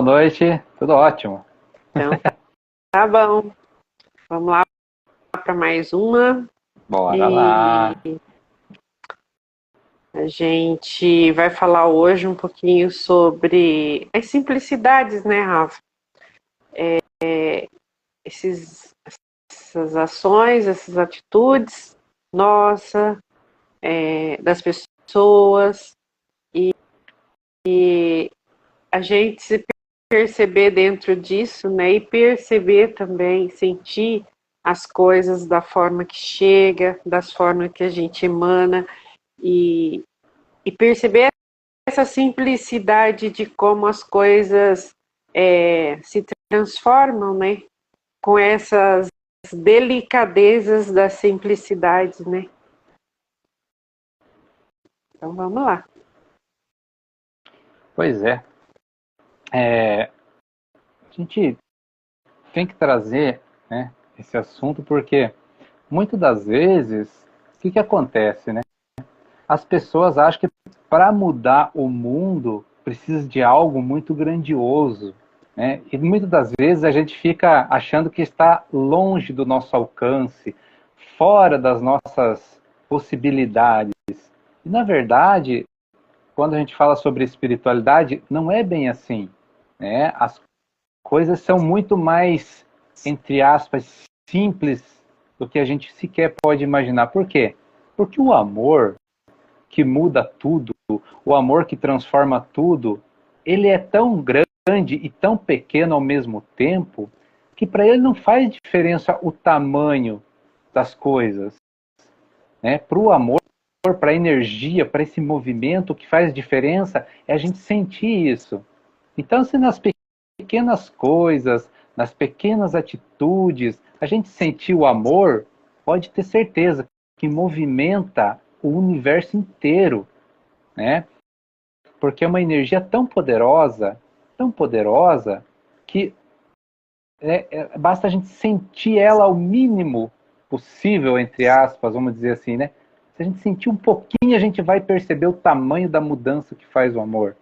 boa noite. Tudo ótimo. Então, tá bom. Vamos lá para mais uma. Bora E lá. a gente vai falar hoje um pouquinho sobre as simplicidades, né, Rafa? Essas ações, essas atitudes, nossa, das pessoas, e a gente se perceber dentro disso, né? E perceber também, sentir as coisas da forma que chega, das formas que a gente emana e, e perceber essa simplicidade de como as coisas se transformam, né? Com essas delicadezas da simplicidade, né? Então vamos lá. Pois é. A gente tem que trazer, né, esse assunto porque muitas das vezes o que acontece, né? As pessoas acham que para mudar o mundo precisa de algo muito grandioso, né? E muitas das vezes a gente fica achando que está longe do nosso alcance, fora das nossas possibilidades. E na verdade, quando a gente fala sobre espiritualidade, não é bem assim, né? As coisas são muito mais, entre aspas, simples do que a gente sequer pode imaginar. Por quê? Porque o amor que muda tudo, o amor que transforma tudo, ele é tão grande e tão pequeno ao mesmo tempo que para ele não faz diferença o tamanho das coisas, né? Para o amor, para a energia, para esse movimento, o que faz diferença é a gente sentir isso. Então, se nas pequenas coisas, nas pequenas atitudes, a gente sentir o amor, pode ter certeza que movimenta o universo inteiro, né? Porque é uma energia tão poderosa, que basta a gente sentir ela ao mínimo possível, entre aspas, vamos dizer assim, né? Se a gente sentir um pouquinho, a gente vai perceber o tamanho da mudança que faz o amor.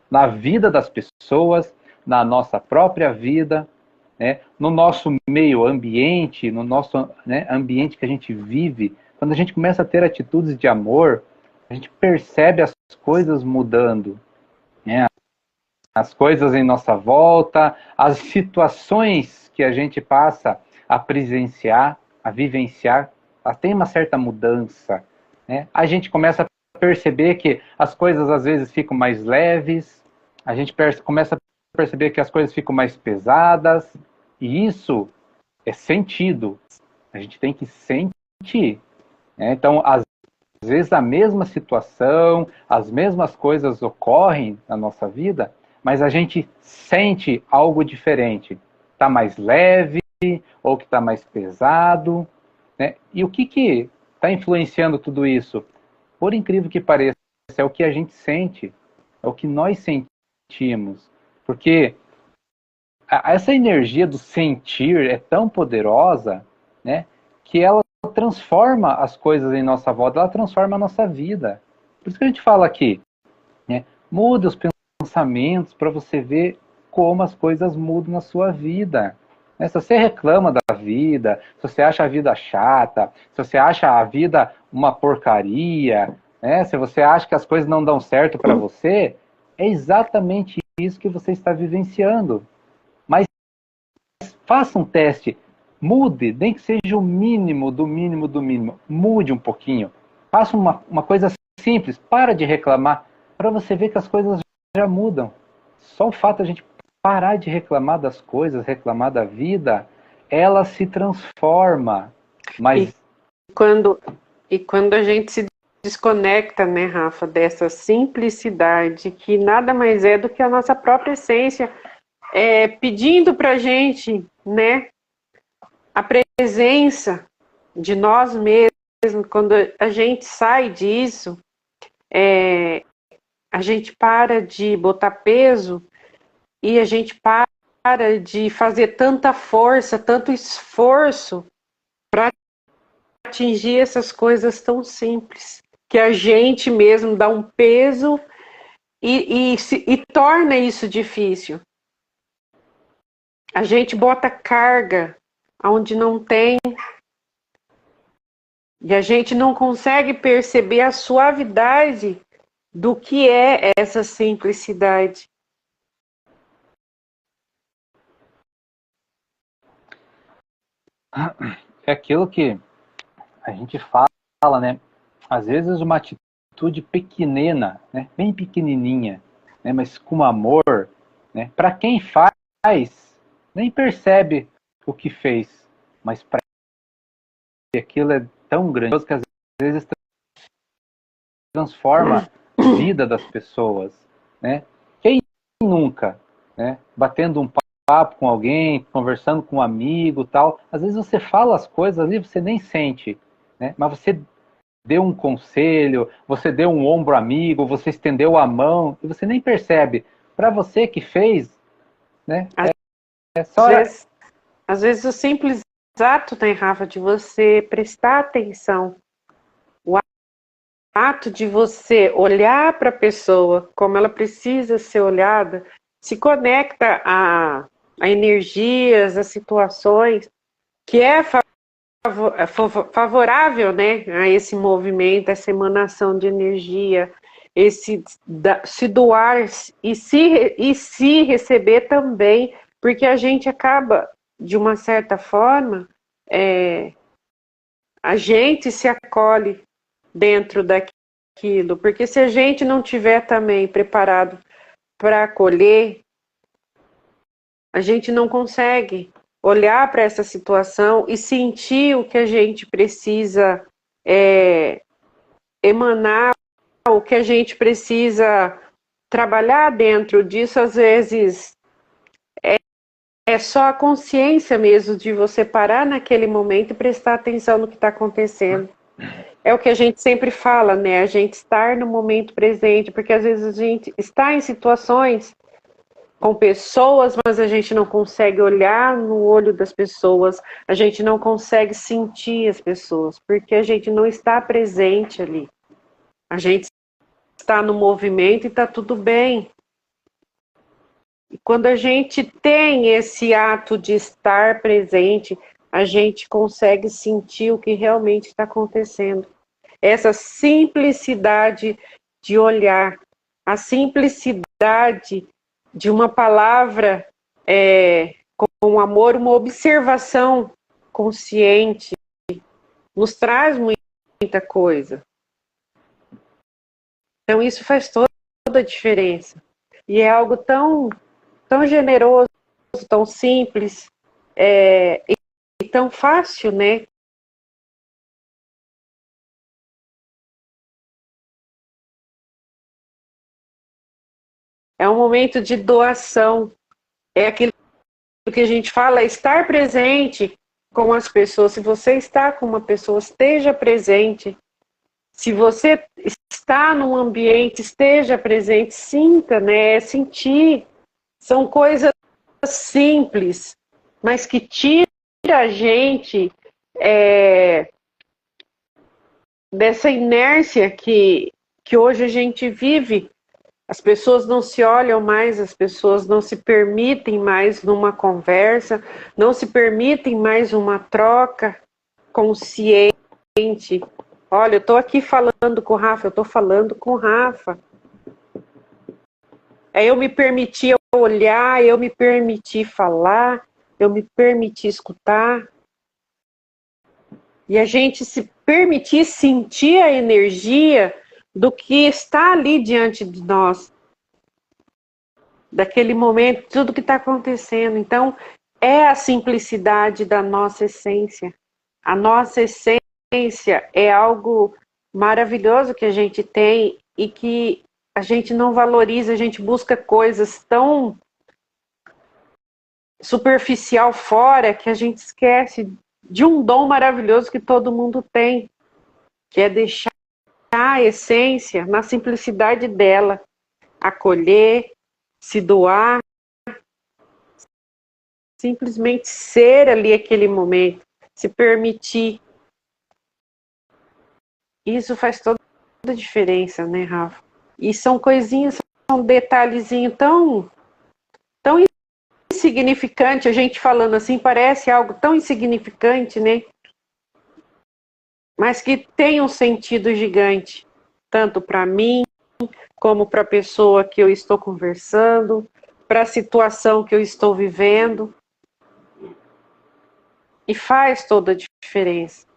Na vida das pessoas, na nossa própria vida, né? No nosso meio ambiente, no nosso, né, ambiente que a gente vive. Quando a gente começa a ter atitudes de amor, a gente percebe as coisas mudando, né? As coisas em nossa volta, as situações que a gente passa a presenciar, a vivenciar, elas têm uma certa mudança, né? A gente começa a perceber que as coisas às vezes ficam mais leves, a gente começa a perceber que as coisas ficam mais pesadas, e isso é sentido. A gente tem que sentir, né? Então, às vezes a mesma situação, as mesmas coisas ocorrem na nossa vida, mas a gente sente algo diferente. Está mais leve ou que está mais pesado, né? E o que está influenciando tudo isso? Por incrível que pareça, é o que a gente sente, é o que nós sentimos. Porque essa energia do sentir é tão poderosa, né, que ela transforma as coisas em nossa volta, ela transforma a nossa vida. Por isso que a gente fala aqui, né, mude os pensamentos para você ver como as coisas mudam na sua vida. Né? Se você reclama da vida, se você acha a vida chata, se você acha a vida uma porcaria, né, se você acha que as coisas não dão certo para você, é exatamente isso que você está vivenciando. Mas faça um teste, mude, nem que seja o mínimo do mínimo do mínimo, mude um pouquinho. Faça uma coisa simples, para de reclamar, para você ver que as coisas já mudam. Só o fato de a gente parar de reclamar das coisas, reclamar da vida, ela se transforma. E Mas quando, e quando a gente se desconecta, né, Rafa, dessa simplicidade, que nada mais é do que a nossa própria essência, pedindo para a gente, né, a presença de nós mesmos, quando a gente sai disso, a gente para de botar peso e a gente para de fazer tanta força, tanto esforço para atingir essas coisas tão simples, que a gente mesmo dá um peso e torna isso difícil. A gente bota carga onde não tem, e a gente não consegue perceber a suavidade do que é essa simplicidade. É aquilo que a gente fala, né? Às vezes uma atitude pequenina, né? Bem pequenininha, né? Mas com amor, né? Para quem faz, nem percebe o que fez, mas para aquilo é tão grandioso que às vezes transforma a vida das pessoas, né? Quem nunca, né? Batendo um papo com alguém, conversando com um amigo, tal. Às vezes você fala as coisas ali, você nem sente, né? Mas você deu um conselho, você deu um ombro amigo, você estendeu a mão e você nem percebe. Para você que fez, né? É só. Às vezes o simples ato, né, Rafa, de você prestar atenção, o ato de você olhar para a pessoa como ela precisa ser olhada, se conecta a energias, a situações que é favorável, né, a esse movimento, essa emanação de energia, esse se doar e se receber também, porque a gente acaba, de uma certa forma, a gente se acolhe dentro daquilo, porque se a gente não tiver também preparado para acolher, a gente não consegue olhar para essa situação e sentir o que a gente precisa emanar, o que a gente precisa trabalhar dentro disso. Às vezes é só a consciência mesmo de você parar naquele momento e prestar atenção no que está acontecendo. É o que a gente sempre fala, né? A gente estar no momento presente, porque às vezes a gente está em situações com pessoas, mas a gente não consegue olhar no olho das pessoas, a gente não consegue sentir as pessoas, porque a gente não está presente ali. A gente está no movimento e está tudo bem. E quando a gente tem esse ato de estar presente, a gente consegue sentir o que realmente está acontecendo. Essa simplicidade de olhar, a simplicidade de uma palavra com amor, uma observação consciente, nos traz muita coisa. Então isso faz toda a diferença. E é algo tão generoso, tão simples e tão fácil, né? É um momento de doação. É aquilo que a gente fala, estar presente com as pessoas. Se você está com uma pessoa, esteja presente. Se você está num ambiente, esteja presente, sinta, né? Sentir. São coisas simples, mas que tira a gente dessa inércia que hoje a gente vive. As pessoas não se olham mais, as pessoas não se permitem mais numa conversa, não se permitem mais uma troca consciente. Olha, eu estou aqui falando com o Rafa, eu estou falando com o Rafa. É eu me permitir olhar, eu me permitir falar, eu me permitir escutar. E a gente se permitir sentir a energia do que está ali diante de nós. Daquele momento, tudo que está acontecendo. Então, é a simplicidade da nossa essência. A nossa essência é algo maravilhoso que a gente tem e que a gente não valoriza, a gente busca coisas tão superficial fora que a gente esquece de um dom maravilhoso que todo mundo tem, que é deixar a essência na simplicidade dela, acolher, se doar, simplesmente ser ali aquele momento, se permitir. Isso faz toda a diferença, né, Rafa? E são coisinhas, são detalhezinhos tão insignificante, a gente falando assim, parece algo tão insignificante, né? Mas que tem um sentido gigante, tanto para mim, como para a pessoa que eu estou conversando, para a situação que eu estou vivendo. E faz toda a diferença.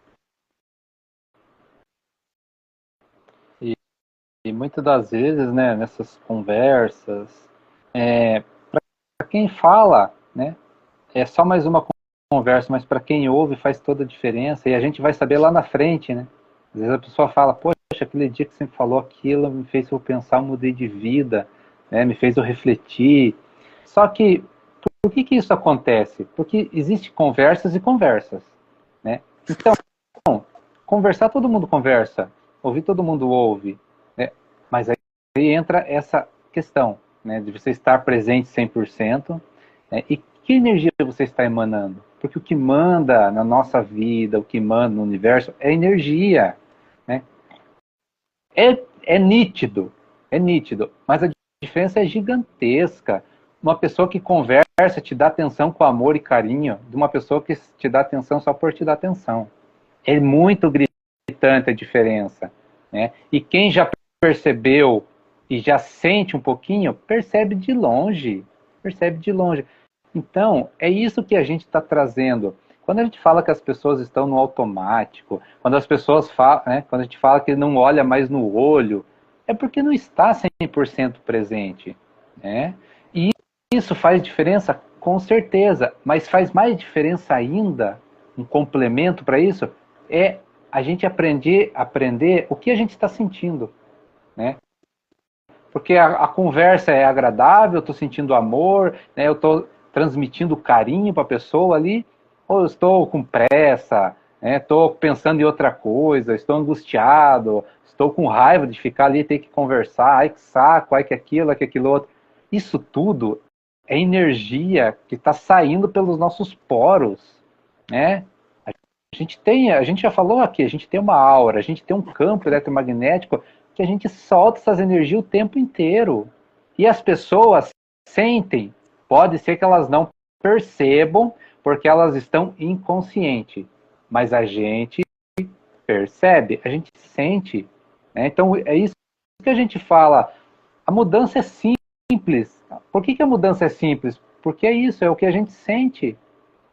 E muitas das vezes, né, nessas conversas, para quem fala, né, é só mais uma conversa, mas para quem ouve faz toda a diferença e a gente vai saber lá na frente, né? Às vezes a pessoa fala, poxa, aquele dia que você me falou aquilo me fez eu pensar, eu mudei de vida, né, me fez eu refletir. Só que, por que isso acontece? Porque existem conversas e conversas, né? Então, conversar todo mundo conversa, ouvir todo mundo ouve, né? Mas aí entra essa questão, né, de você estar presente 100%, né, e que energia você está emanando? Porque o que manda na nossa vida, o que manda no universo é energia, né? É nítido, mas a diferença é gigantesca. Uma pessoa que conversa, te dá atenção com amor e carinho, de uma pessoa que te dá atenção só por te dar atenção. É muito gritante a diferença, né? E quem já percebeu e já sente um pouquinho, percebe de longe, Então, é isso que a gente está trazendo. Quando a gente fala que as pessoas estão no automático, quando as pessoas falam, né, quando a gente fala que não olha mais no olho, é porque não está 100% presente, né? E isso faz diferença, com certeza, mas faz mais diferença ainda, um complemento para isso, é a gente aprender o que a gente está sentindo, né? Porque a conversa é agradável, eu estou sentindo amor, né? Eu estou transmitindo carinho para a pessoa ali, ou eu estou com pressa, né? Estou pensando em outra coisa, estou angustiado, estou com raiva de ficar ali e ter que conversar, ai que saco, ai que aquilo outro. Isso tudo é energia que está saindo pelos nossos poros, né? A gente já falou aqui, a gente tem uma aura, a gente tem um campo eletromagnético que a gente solta essas energias o tempo inteiro. E as pessoas sentem, pode ser que elas não percebam, porque elas estão inconscientes, mas a gente percebe, a gente sente, né? Então é isso que a gente fala, a mudança é simples. Por que a mudança é simples? Porque é isso, é o que a gente sente,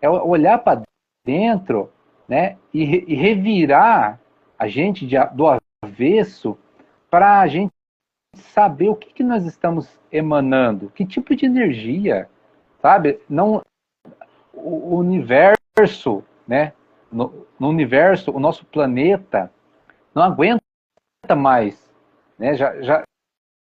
é olhar para dentro, né, e revirar a gente do avesso para a gente saber o que nós estamos emanando, que tipo de energia, sabe? Não, o universo, né? No universo, o nosso planeta não aguenta mais, né?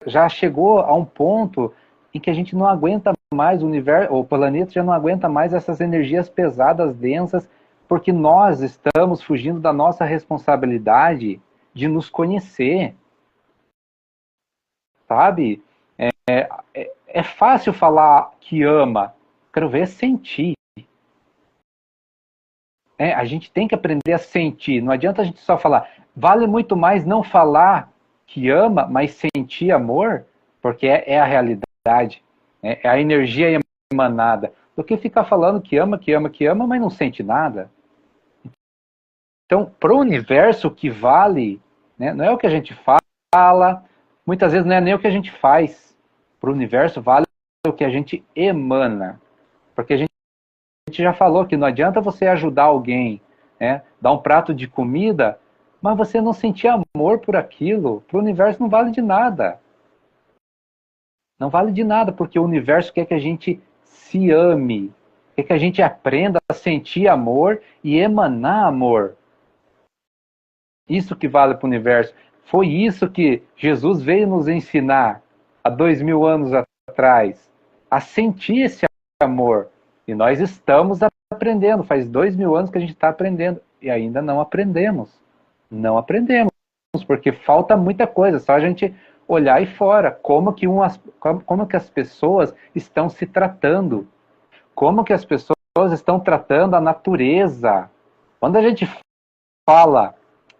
Já chegou a um ponto em que a gente não aguenta mais, o planeta já não aguenta mais essas energias pesadas, densas, porque nós estamos fugindo da nossa responsabilidade de nos conhecer, sabe? É fácil falar que ama, quero ver sentir. A gente tem que aprender a sentir, não adianta a gente só falar. Vale muito mais não falar que ama, mas sentir amor, porque é a realidade, né? É a energia emanada, do que ficar falando que ama, mas não sente nada. Então, para o universo, o que vale, né, não é o que a gente fala, muitas vezes não é nem o que a gente faz. Para o universo, vale o que a gente emana. Porque a gente já falou que não adianta você ajudar alguém, né, dar um prato de comida, mas você não sentir amor por aquilo. Para o universo não vale de nada. Não vale de nada, porque o universo quer que a gente se ame, quer que a gente aprenda a sentir amor e emanar amor. Isso que vale para o universo. Foi isso que Jesus veio nos ensinar há 2000 anos atrás, a sentir esse amor. E nós estamos aprendendo, faz 2000 anos que a gente está aprendendo e ainda não aprendemos. Não aprendemos, porque falta muita coisa, só a gente olhar aí fora, como que as pessoas estão se tratando, como que as pessoas estão tratando a natureza. Quando a gente fala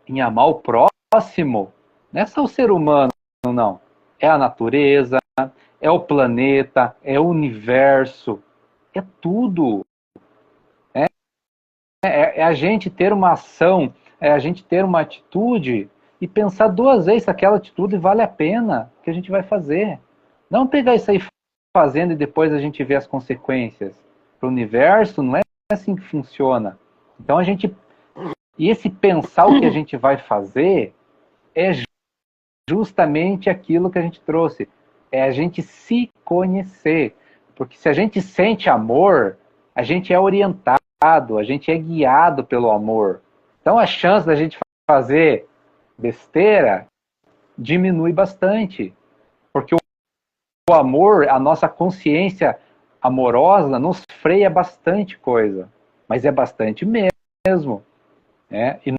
em amar o próximo, não é só o ser humano, não. É a natureza, é o planeta, é o universo. é tudo. É a gente ter uma ação, é a gente ter uma atitude e pensar duas vezes se aquela atitude vale a pena que a gente vai fazer. Não pegar isso aí fazendo e depois a gente vê as consequências. Para o universo não é assim que funciona. Então a gente... E esse pensar o que a gente vai fazer é justamente aquilo que a gente trouxe. É a gente se conhecer. Porque se a gente sente amor, a gente é orientado, a gente é guiado pelo amor. Então a chance da gente fazer besteira diminui bastante. Porque o amor, a nossa consciência amorosa, nos freia bastante coisa. Mas é bastante mesmo. Né? E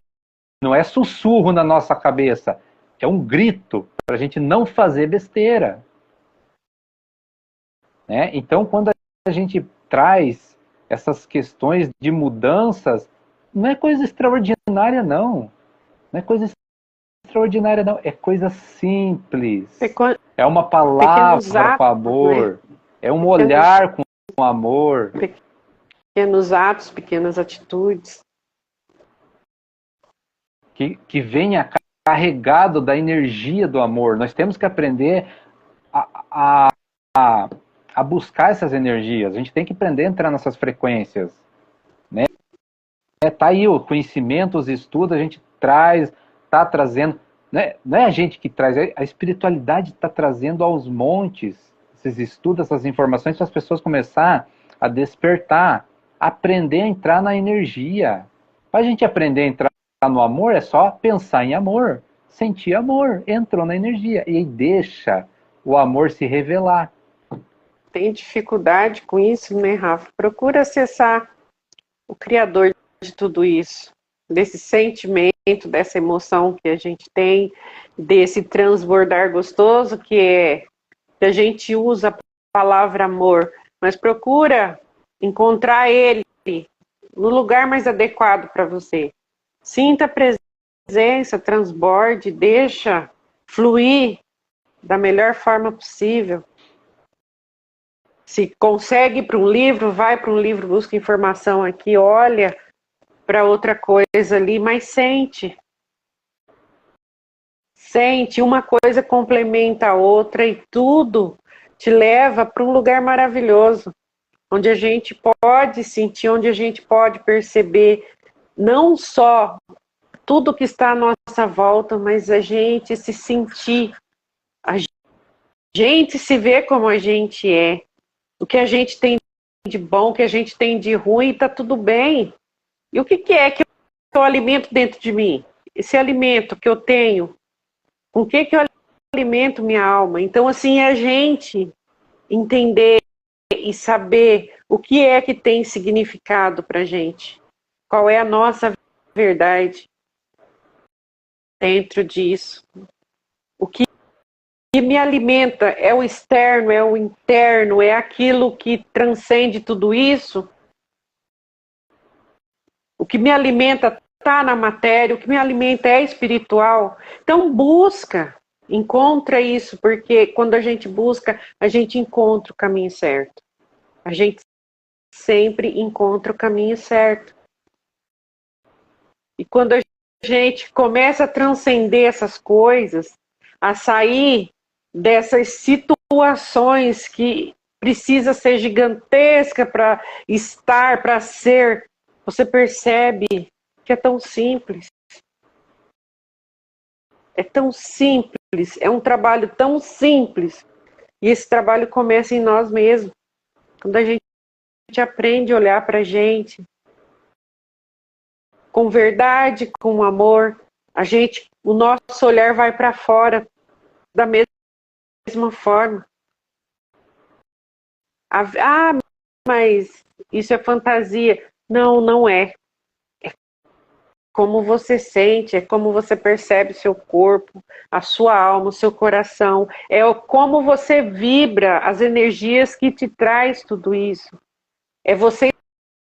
não é sussurro na nossa cabeça. É um grito para a gente não fazer besteira. Né? Então, quando a gente traz essas questões de mudanças, não é coisa extraordinária, não. Não é coisa extraordinária, não. É coisa simples. É uma palavra com amor. Né? É um olhar com amor. Pequenos atos, pequenas atitudes. Que venha carregado da energia do amor. Nós temos que aprender a buscar essas energias. A gente tem que aprender a entrar nessas frequências. Né? Tá aí o conhecimento, os estudos, a gente traz, está trazendo. Né? Não é a gente que traz, a espiritualidade está trazendo aos montes esses estudos, essas informações, para as pessoas começar a despertar, aprender a entrar na energia. Para a gente aprender a entrar no amor, é só pensar em amor, sentir amor, entrou na energia, e aí deixa o amor se revelar. Tem dificuldade com isso, né, Rafa? Procura acessar o Criador de tudo isso, desse sentimento, dessa emoção que a gente tem, desse transbordar gostoso que a gente usa a palavra amor, mas procura encontrar ele no lugar mais adequado para você. Sinta a presença, transborde, deixa fluir da melhor forma possível. Se consegue ir para um livro, vai para um livro, busca informação aqui, olha para outra coisa ali, mas sente. Sente, uma coisa complementa a outra e tudo te leva para um lugar maravilhoso, onde a gente pode sentir, onde a gente pode perceber não só tudo que está à nossa volta, mas a gente se sentir, a gente se ver como a gente é. O que a gente tem de bom, o que a gente tem de ruim, está tudo bem. E o que é que eu alimento dentro de mim? Esse alimento que eu tenho, com o que eu alimento minha alma? Então, assim, é a gente entender e saber o que é que tem significado para a gente. Qual é a nossa verdade dentro disso. O que me alimenta é o externo, é o interno, é aquilo que transcende tudo isso. O que me alimenta está na matéria, o que me alimenta é espiritual. Então busca, encontra isso, porque quando a gente busca, a gente encontra o caminho certo. A gente sempre encontra o caminho certo. E quando a gente começa a transcender essas coisas, a sair dessas situações que precisa ser gigantesca para estar, para ser, você percebe que é tão simples. É tão simples, é um trabalho tão simples. E esse trabalho começa em nós mesmos. Quando a gente aprende a olhar para a gente com verdade, com amor, o nosso olhar vai para fora da mesma forma. Ah, mas isso é fantasia. Não, não é. É como você sente, é como você percebe seu corpo, a sua alma, o seu coração. É como você vibra, as energias que te traz tudo isso. É você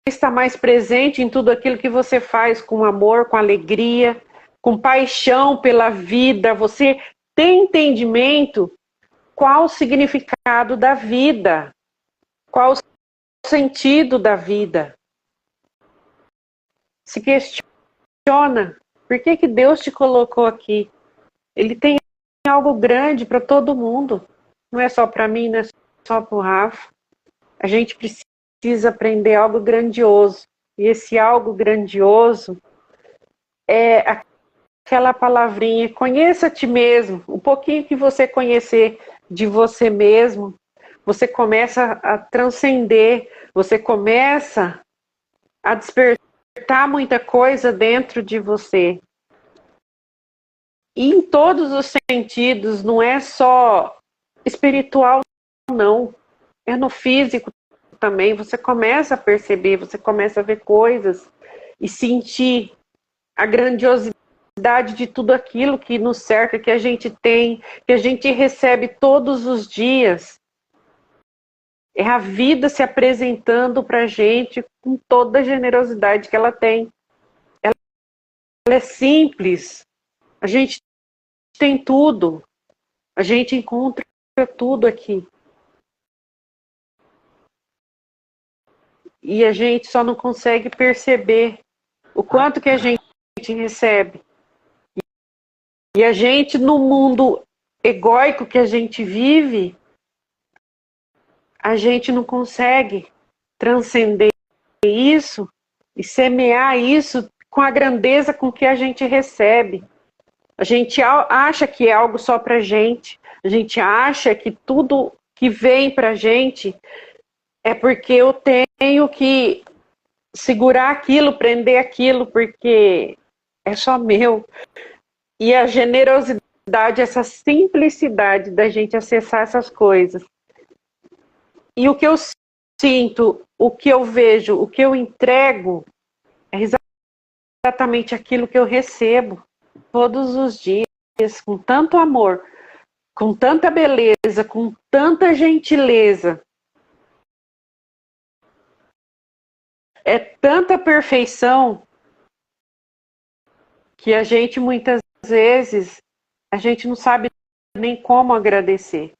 estar mais presente em tudo aquilo que você faz com amor, com alegria, com paixão pela vida. Você tem entendimento qual o significado da vida, qual o sentido da vida. Se questiona, por que que Deus te colocou aqui? Ele tem algo grande para todo mundo. Não é só para mim, não é só para o Rafa. A gente precisa aprender algo grandioso. E esse algo grandioso é aquela palavrinha, conheça a ti mesmo. Um pouquinho que você conhecer de você mesmo, você começa a transcender, você começa a despertar muita coisa dentro de você. E em todos os sentidos, não é só espiritual, não. É no físico também. Você começa a perceber, você começa a ver coisas e sentir a grandiosidade de tudo aquilo que nos cerca, que a gente tem, que a gente recebe todos os dias. É a vida se apresentando para a gente com toda a generosidade que ela tem. Ela é simples. A gente tem tudo. A gente encontra tudo aqui. E a gente só não consegue perceber o quanto que a gente recebe. E a gente, no mundo egóico que a gente vive, a gente não consegue transcender isso e semear isso com a grandeza com que a gente recebe. A gente acha que é algo só pra gente. A gente acha que tudo que vem pra gente é porque eu tenho que segurar aquilo, prender aquilo, porque é só meu. E a generosidade, essa simplicidade da gente acessar essas coisas. E o que eu sinto, o que eu vejo, o que eu entrego, é exatamente aquilo que eu recebo todos os dias, com tanto amor, com tanta beleza, com tanta gentileza. É tanta perfeição que a gente muitas vezes a gente não sabe nem como agradecer.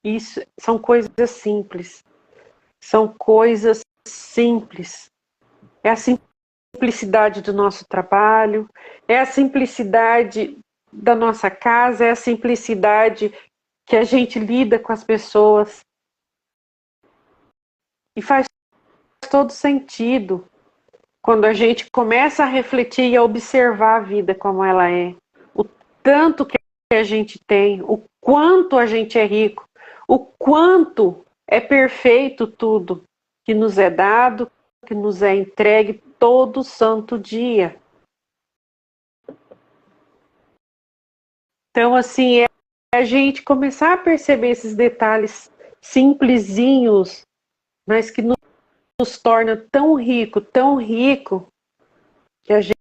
Isso são coisas simples. São coisas simples. É a simplicidade do nosso trabalho, é a simplicidade da nossa casa, é a simplicidade que a gente lida com as pessoas. E faz todo sentido quando a gente começa a refletir e a observar a vida como ela é. O tanto que a gente tem, o quanto a gente é rico, o quanto é perfeito tudo que nos é dado, que nos é entregue todo santo dia. Então, assim, é a gente começar a perceber esses detalhes simplesinhos, mas que nos torna tão rico, que a gente,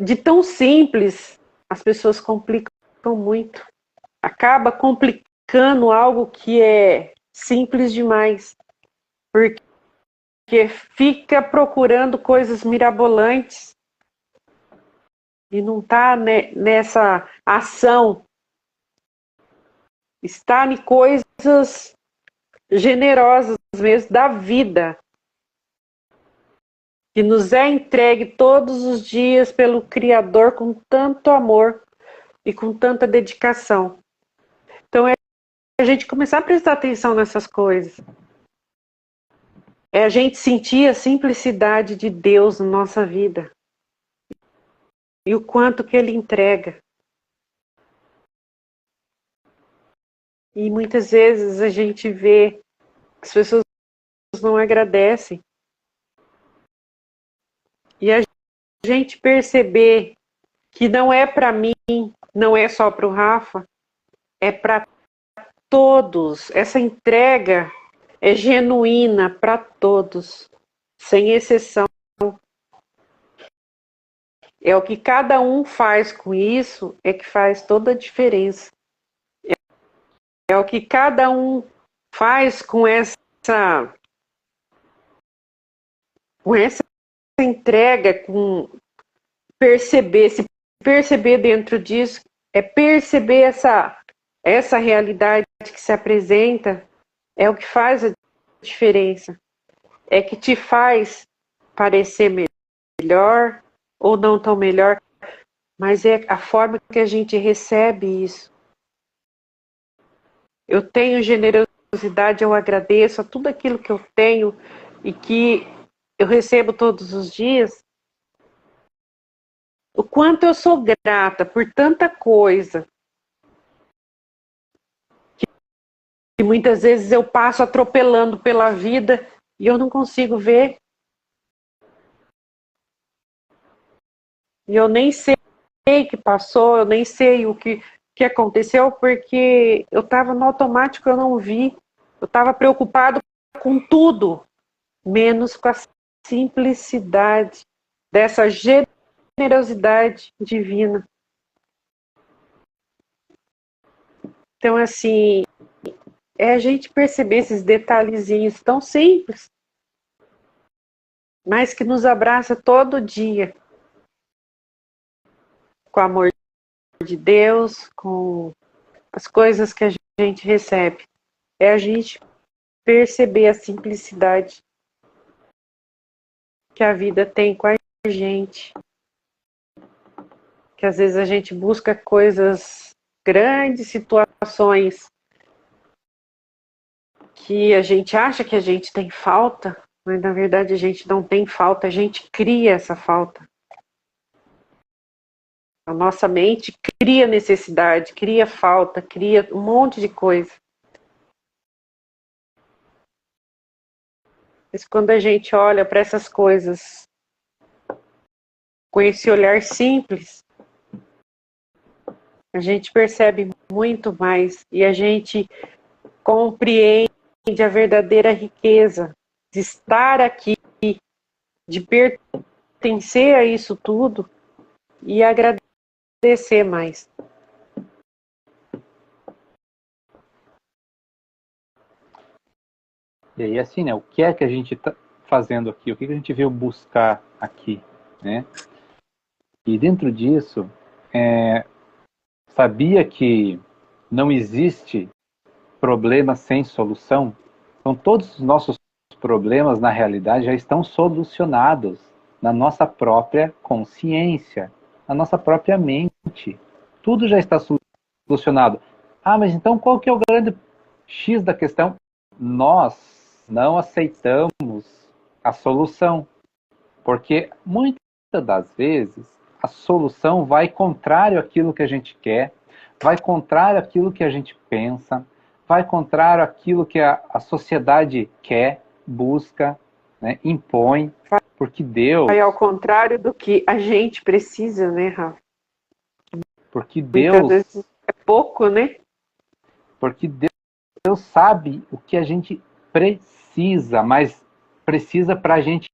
de tão simples, as pessoas complicam muito. Acaba complicando algo que é simples demais, porque fica procurando coisas mirabolantes e não está nessa ação, está em coisas generosas mesmo da vida, que nos é entregue todos os dias pelo Criador com tanto amor e com tanta dedicação. Então é a gente começar a prestar atenção nessas coisas. É a gente sentir a simplicidade de Deus na nossa vida. E o quanto que Ele entrega. E muitas vezes a gente vê que as pessoas não agradecem. E a gente perceber que não é para mim, não é só para o Rafa, é para todos. Essa entrega é genuína para todos, sem exceção. É o que cada um faz com isso, é que faz toda a diferença. É o que cada um faz com essa entrega, com perceber, se perceber dentro disso, é perceber essa realidade que se apresenta, é o que faz a diferença. É que te faz parecer melhor ou não tão melhor, mas é a forma que a gente recebe isso. Eu tenho generosidade, eu agradeço a tudo aquilo que eu tenho e que eu recebo todos os dias. O quanto eu sou grata por tanta coisa que muitas vezes eu passo atropelando pela vida e eu não consigo ver. E eu nem sei o que passou, eu nem sei o que aconteceu, porque eu estava no automático, eu não vi. Eu estava preocupado com tudo, menos com a simplicidade dessa generosidade divina. Então, assim, é a gente perceber esses detalhezinhos tão simples, mas que nos abraça todo dia, com o amor de Deus, com as coisas que a gente recebe. É a gente perceber a simplicidade que a vida tem com a gente. Que às vezes a gente busca coisas grandes, situações que a gente acha que a gente tem falta, mas na verdade a gente não tem falta, a gente cria essa falta. A nossa mente cria necessidade, cria falta, cria um monte de coisa. Mas quando a gente olha para essas coisas com esse olhar simples, a gente percebe muito mais e a gente compreende a verdadeira riqueza de estar aqui, de pertencer a isso tudo e agradecer mais. E aí, assim, né? O que é que a gente está fazendo aqui? O que a gente veio buscar aqui, né? E dentro disso, sabia que não existe problema sem solução? Então, todos os nossos problemas, na realidade, já estão solucionados na nossa própria consciência, na nossa própria mente. Tudo já está solucionado. Ah, mas então qual que é o grande X da questão? Nós não aceitamos a solução, porque muitas das vezes a solução vai contrário àquilo que a gente quer, vai contrário àquilo que a gente pensa, vai contrário àquilo que a sociedade quer, busca, né, impõe, porque Deus... Vai ao contrário do que a gente precisa, né, Rafa? Porque Muitas Deus... vezes é pouco, né? Porque Deus sabe o que a gente precisa, mas precisa para a gente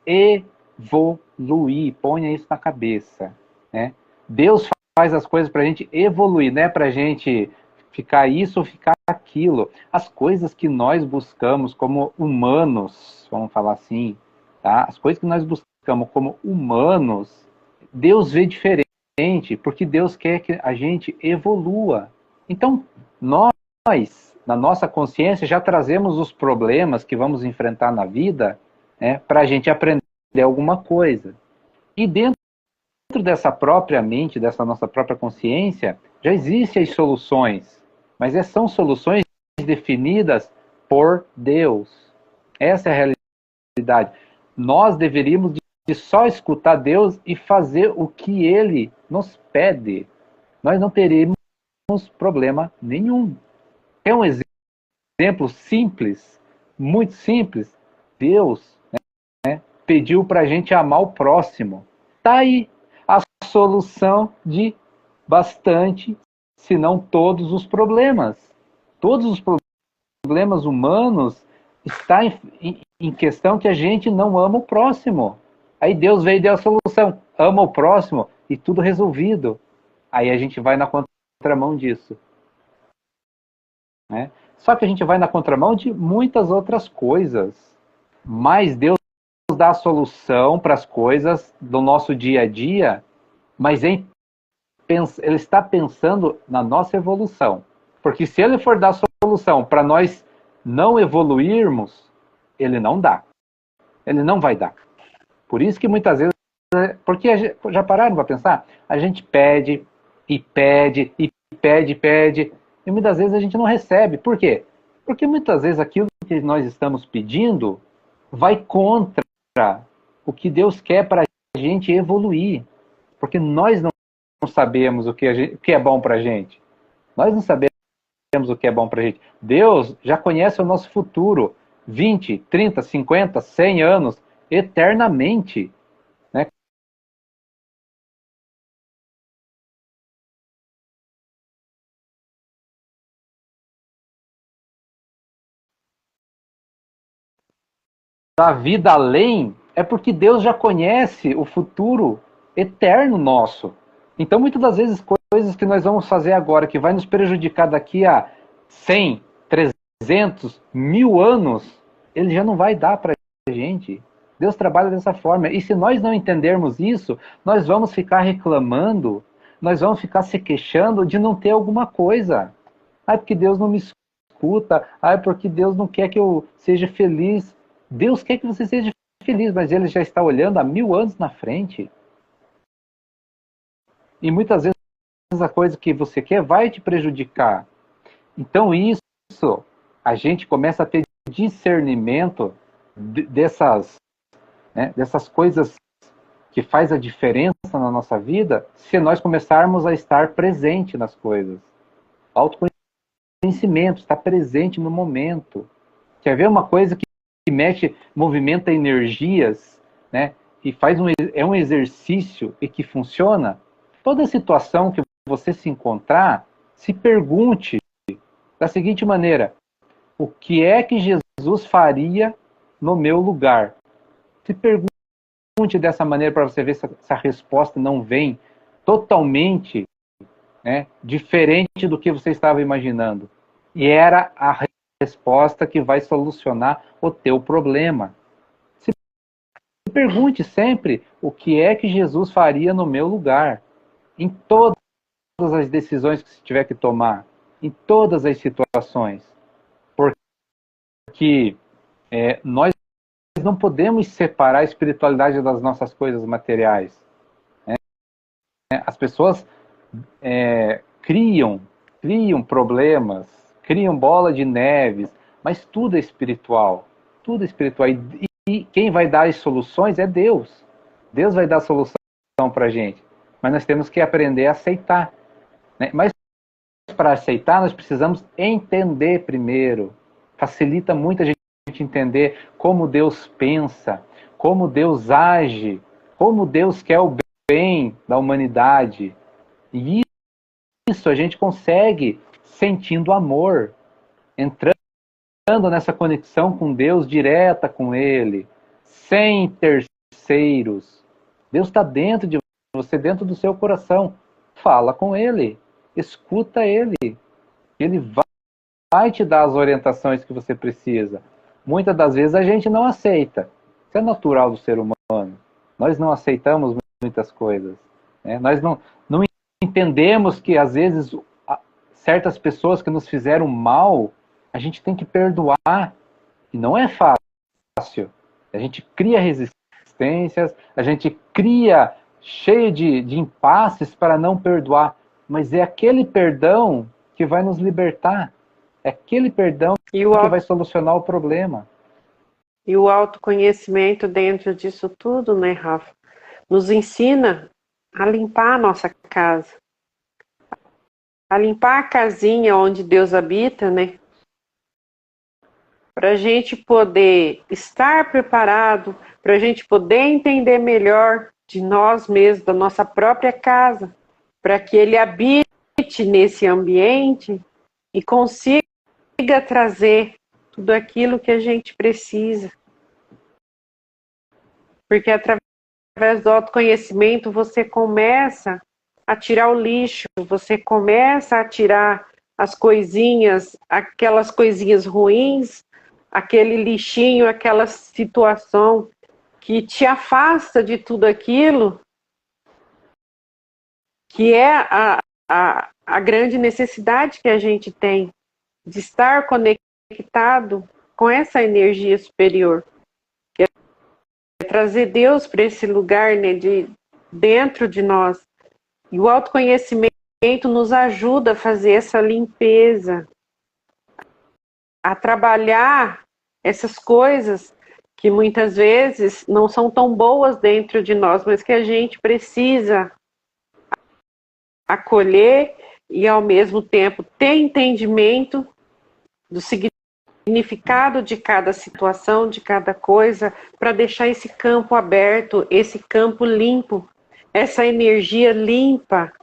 evoluir. Ponha isso na cabeça, né? Deus faz as coisas para a gente evoluir, não é para a gente ficar isso ou ficar aquilo. As coisas que nós buscamos como humanos, vamos falar assim, tá? As coisas que nós buscamos como humanos, Deus vê diferente, porque Deus quer que a gente evolua. Então, nós, na nossa consciência, já trazemos os problemas que vamos enfrentar na vida, né, para a gente aprender alguma coisa. E dentro dessa própria mente, dessa nossa própria consciência, já existem as soluções, mas são soluções definidas por Deus. Essa é a realidade. Nós deveríamos de só escutar Deus e fazer o que Ele nos pede. Nós não teríamos problema nenhum. É um exemplo simples, muito simples. Deus, né, pediu para a gente amar o próximo. Está aí a solução de bastante, se não todos os problemas. Todos os problemas humanos estão em questão que a gente não ama o próximo. Aí Deus veio e deu a solução. Ama o próximo e tudo resolvido. Aí a gente vai na contramão disso. Né? Só que a gente vai na contramão de muitas outras coisas. Mas Deus dá a solução para as coisas do nosso dia a dia, mas Ele está pensando na nossa evolução. Porque se Ele for dar a solução para nós não evoluirmos, ele não dá. Ele não vai dar. Por isso que muitas vezes, porque já pararam para pensar? A gente pede, e pede, e pede, e pede, e muitas vezes a gente não recebe. Por quê? Porque muitas vezes aquilo que nós estamos pedindo vai contra o que Deus quer para a gente evoluir. Porque nós não sabemos o que é bom para a gente. Nós não sabemos o que é bom para a gente. Deus já conhece o nosso futuro, 20, 30, 50, 100 anos, eternamente. Né? A vida além é porque Deus já conhece o futuro eterno nosso. Então, muitas das vezes, coisas que nós vamos fazer agora, que vai nos prejudicar daqui a 100, 300, 1000 anos, ele já não vai dar para a gente. Deus trabalha dessa forma. E se nós não entendermos isso, nós vamos ficar reclamando, nós vamos ficar se queixando de não ter alguma coisa. Ah, porque Deus não me escuta. Ah, porque Deus não quer que eu seja feliz. Deus quer que você seja feliz, mas Ele já está olhando há 1000 anos na frente. E muitas vezes a coisa que você quer vai te prejudicar. Então isso, a gente começa a ter discernimento dessas, né, dessas coisas que faz a diferença na nossa vida, se nós começarmos a estar presente nas coisas. Autoconhecimento, estar presente no momento. Quer ver uma coisa que mexe, movimenta energias, né, e é um exercício e que funciona? Toda situação que você se encontrar, se pergunte da seguinte maneira: o que é que Jesus faria no meu lugar? Se pergunte dessa maneira para você ver se a resposta não vem totalmente, né, diferente do que você estava imaginando. E era a resposta que vai solucionar o teu problema. Se pergunte sempre o que é que Jesus faria no meu lugar, em todas as decisões que você tiver que tomar, em todas as situações. Porque nós não podemos separar a espiritualidade das nossas coisas materiais. Né? As pessoas criam problemas, criam bola de neves, mas tudo é espiritual. Tudo é espiritual. E quem vai dar as soluções é Deus. Deus vai dar a solução para a gente. Mas nós temos que aprender a aceitar. Né? Mas para aceitar, nós precisamos entender primeiro. Facilita muito a gente entender como Deus pensa, como Deus age, como Deus quer o bem da humanidade. E isso a gente consegue sentindo amor, entrando nessa conexão com Deus, direta com Ele, sem terceiros. Deus está dentro de você, dentro do seu coração. Fala com Ele, escuta Ele. Ele vai te dar as orientações que você precisa. Muitas das vezes a gente não aceita. Isso é natural do ser humano. Nós não aceitamos muitas coisas. Né? Nós não entendemos que, às vezes, certas pessoas que nos fizeram mal, a gente tem que perdoar. E não é fácil. A gente cria resistências, a gente cria cheio de impasses para não perdoar. Mas é aquele perdão que vai nos libertar. É aquele perdão que vai solucionar o problema. E o autoconhecimento dentro disso tudo, né, Rafa, nos ensina a limpar a nossa casa. A limpar a casinha onde Deus habita, né? Para a gente poder estar preparado, para a gente poder entender melhor de nós mesmos, da nossa própria casa, para que Ele habite nesse ambiente e consiga trazer tudo aquilo que a gente precisa. Porque através do autoconhecimento você começa a tirar o lixo, você começa a tirar as coisinhas, aquelas coisinhas ruins, aquele lixinho, aquela situação que te afasta de tudo aquilo que é a grande necessidade que a gente tem de estar conectado conectado com essa energia superior. Que é trazer Deus para esse lugar, né, de dentro de nós. E o autoconhecimento nos ajuda a fazer essa limpeza, a trabalhar essas coisas que muitas vezes não são tão boas dentro de nós, mas que a gente precisa acolher e, ao mesmo tempo, ter entendimento do significado de cada situação, de cada coisa, para deixar esse campo aberto, esse campo limpo, essa energia limpa,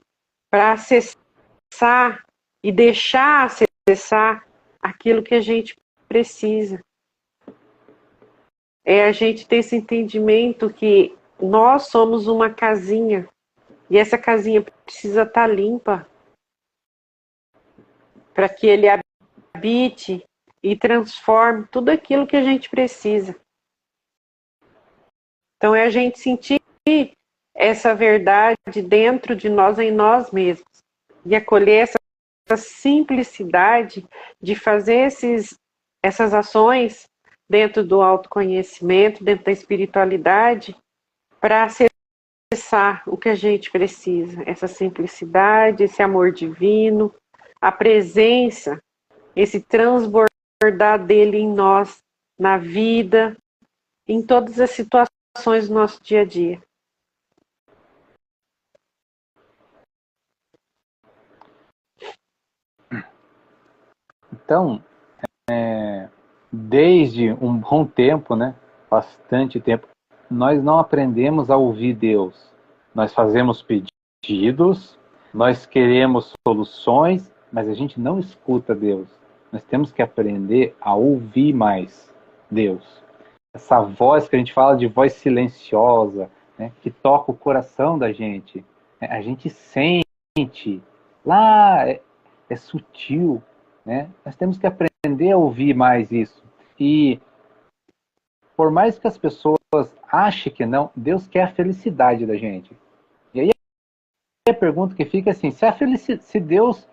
para acessar e deixar acessar aquilo que a gente precisa. É a gente ter esse entendimento que nós somos uma casinha e essa casinha precisa estar limpa para que ele habite e transforme tudo aquilo que a gente precisa. Então é a gente sentir essa verdade dentro de nós, em nós mesmos, e acolher essa simplicidade de fazer essas ações dentro do autoconhecimento, dentro da espiritualidade, para acessar o que a gente precisa, essa simplicidade, esse amor divino, a presença, esse transbordar dele em nós, na vida, em todas as situações do nosso dia a dia. Então, desde um bom tempo, né, bastante tempo, nós não aprendemos a ouvir Deus. Nós fazemos pedidos, nós queremos soluções, mas a gente não escuta Deus. Nós temos que aprender a ouvir mais Deus. Essa voz que a gente fala de voz silenciosa, né, que toca o coração da gente. A gente sente, lá é sutil, né? Nós temos que aprender a ouvir mais isso. E por mais que as pessoas achem que não, Deus quer a felicidade da gente. E aí a pergunta que fica é assim, se Deus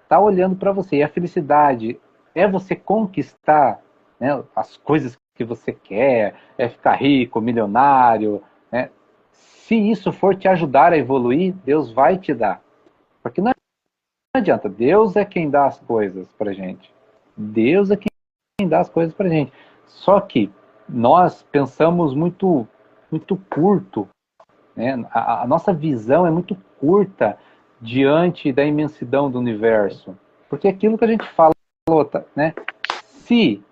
está olhando para você e a felicidade é você conquistar, né, as coisas que você quer, é ficar rico, milionário, né? Se isso for te ajudar a evoluir, Deus vai te dar. Porque não adianta, Deus é quem dá as coisas pra gente. Deus é quem dá as coisas pra gente. Só que nós pensamos muito curto, né? A nossa visão é muito curta diante da imensidão do universo. Porque aquilo que a gente fala, né? Se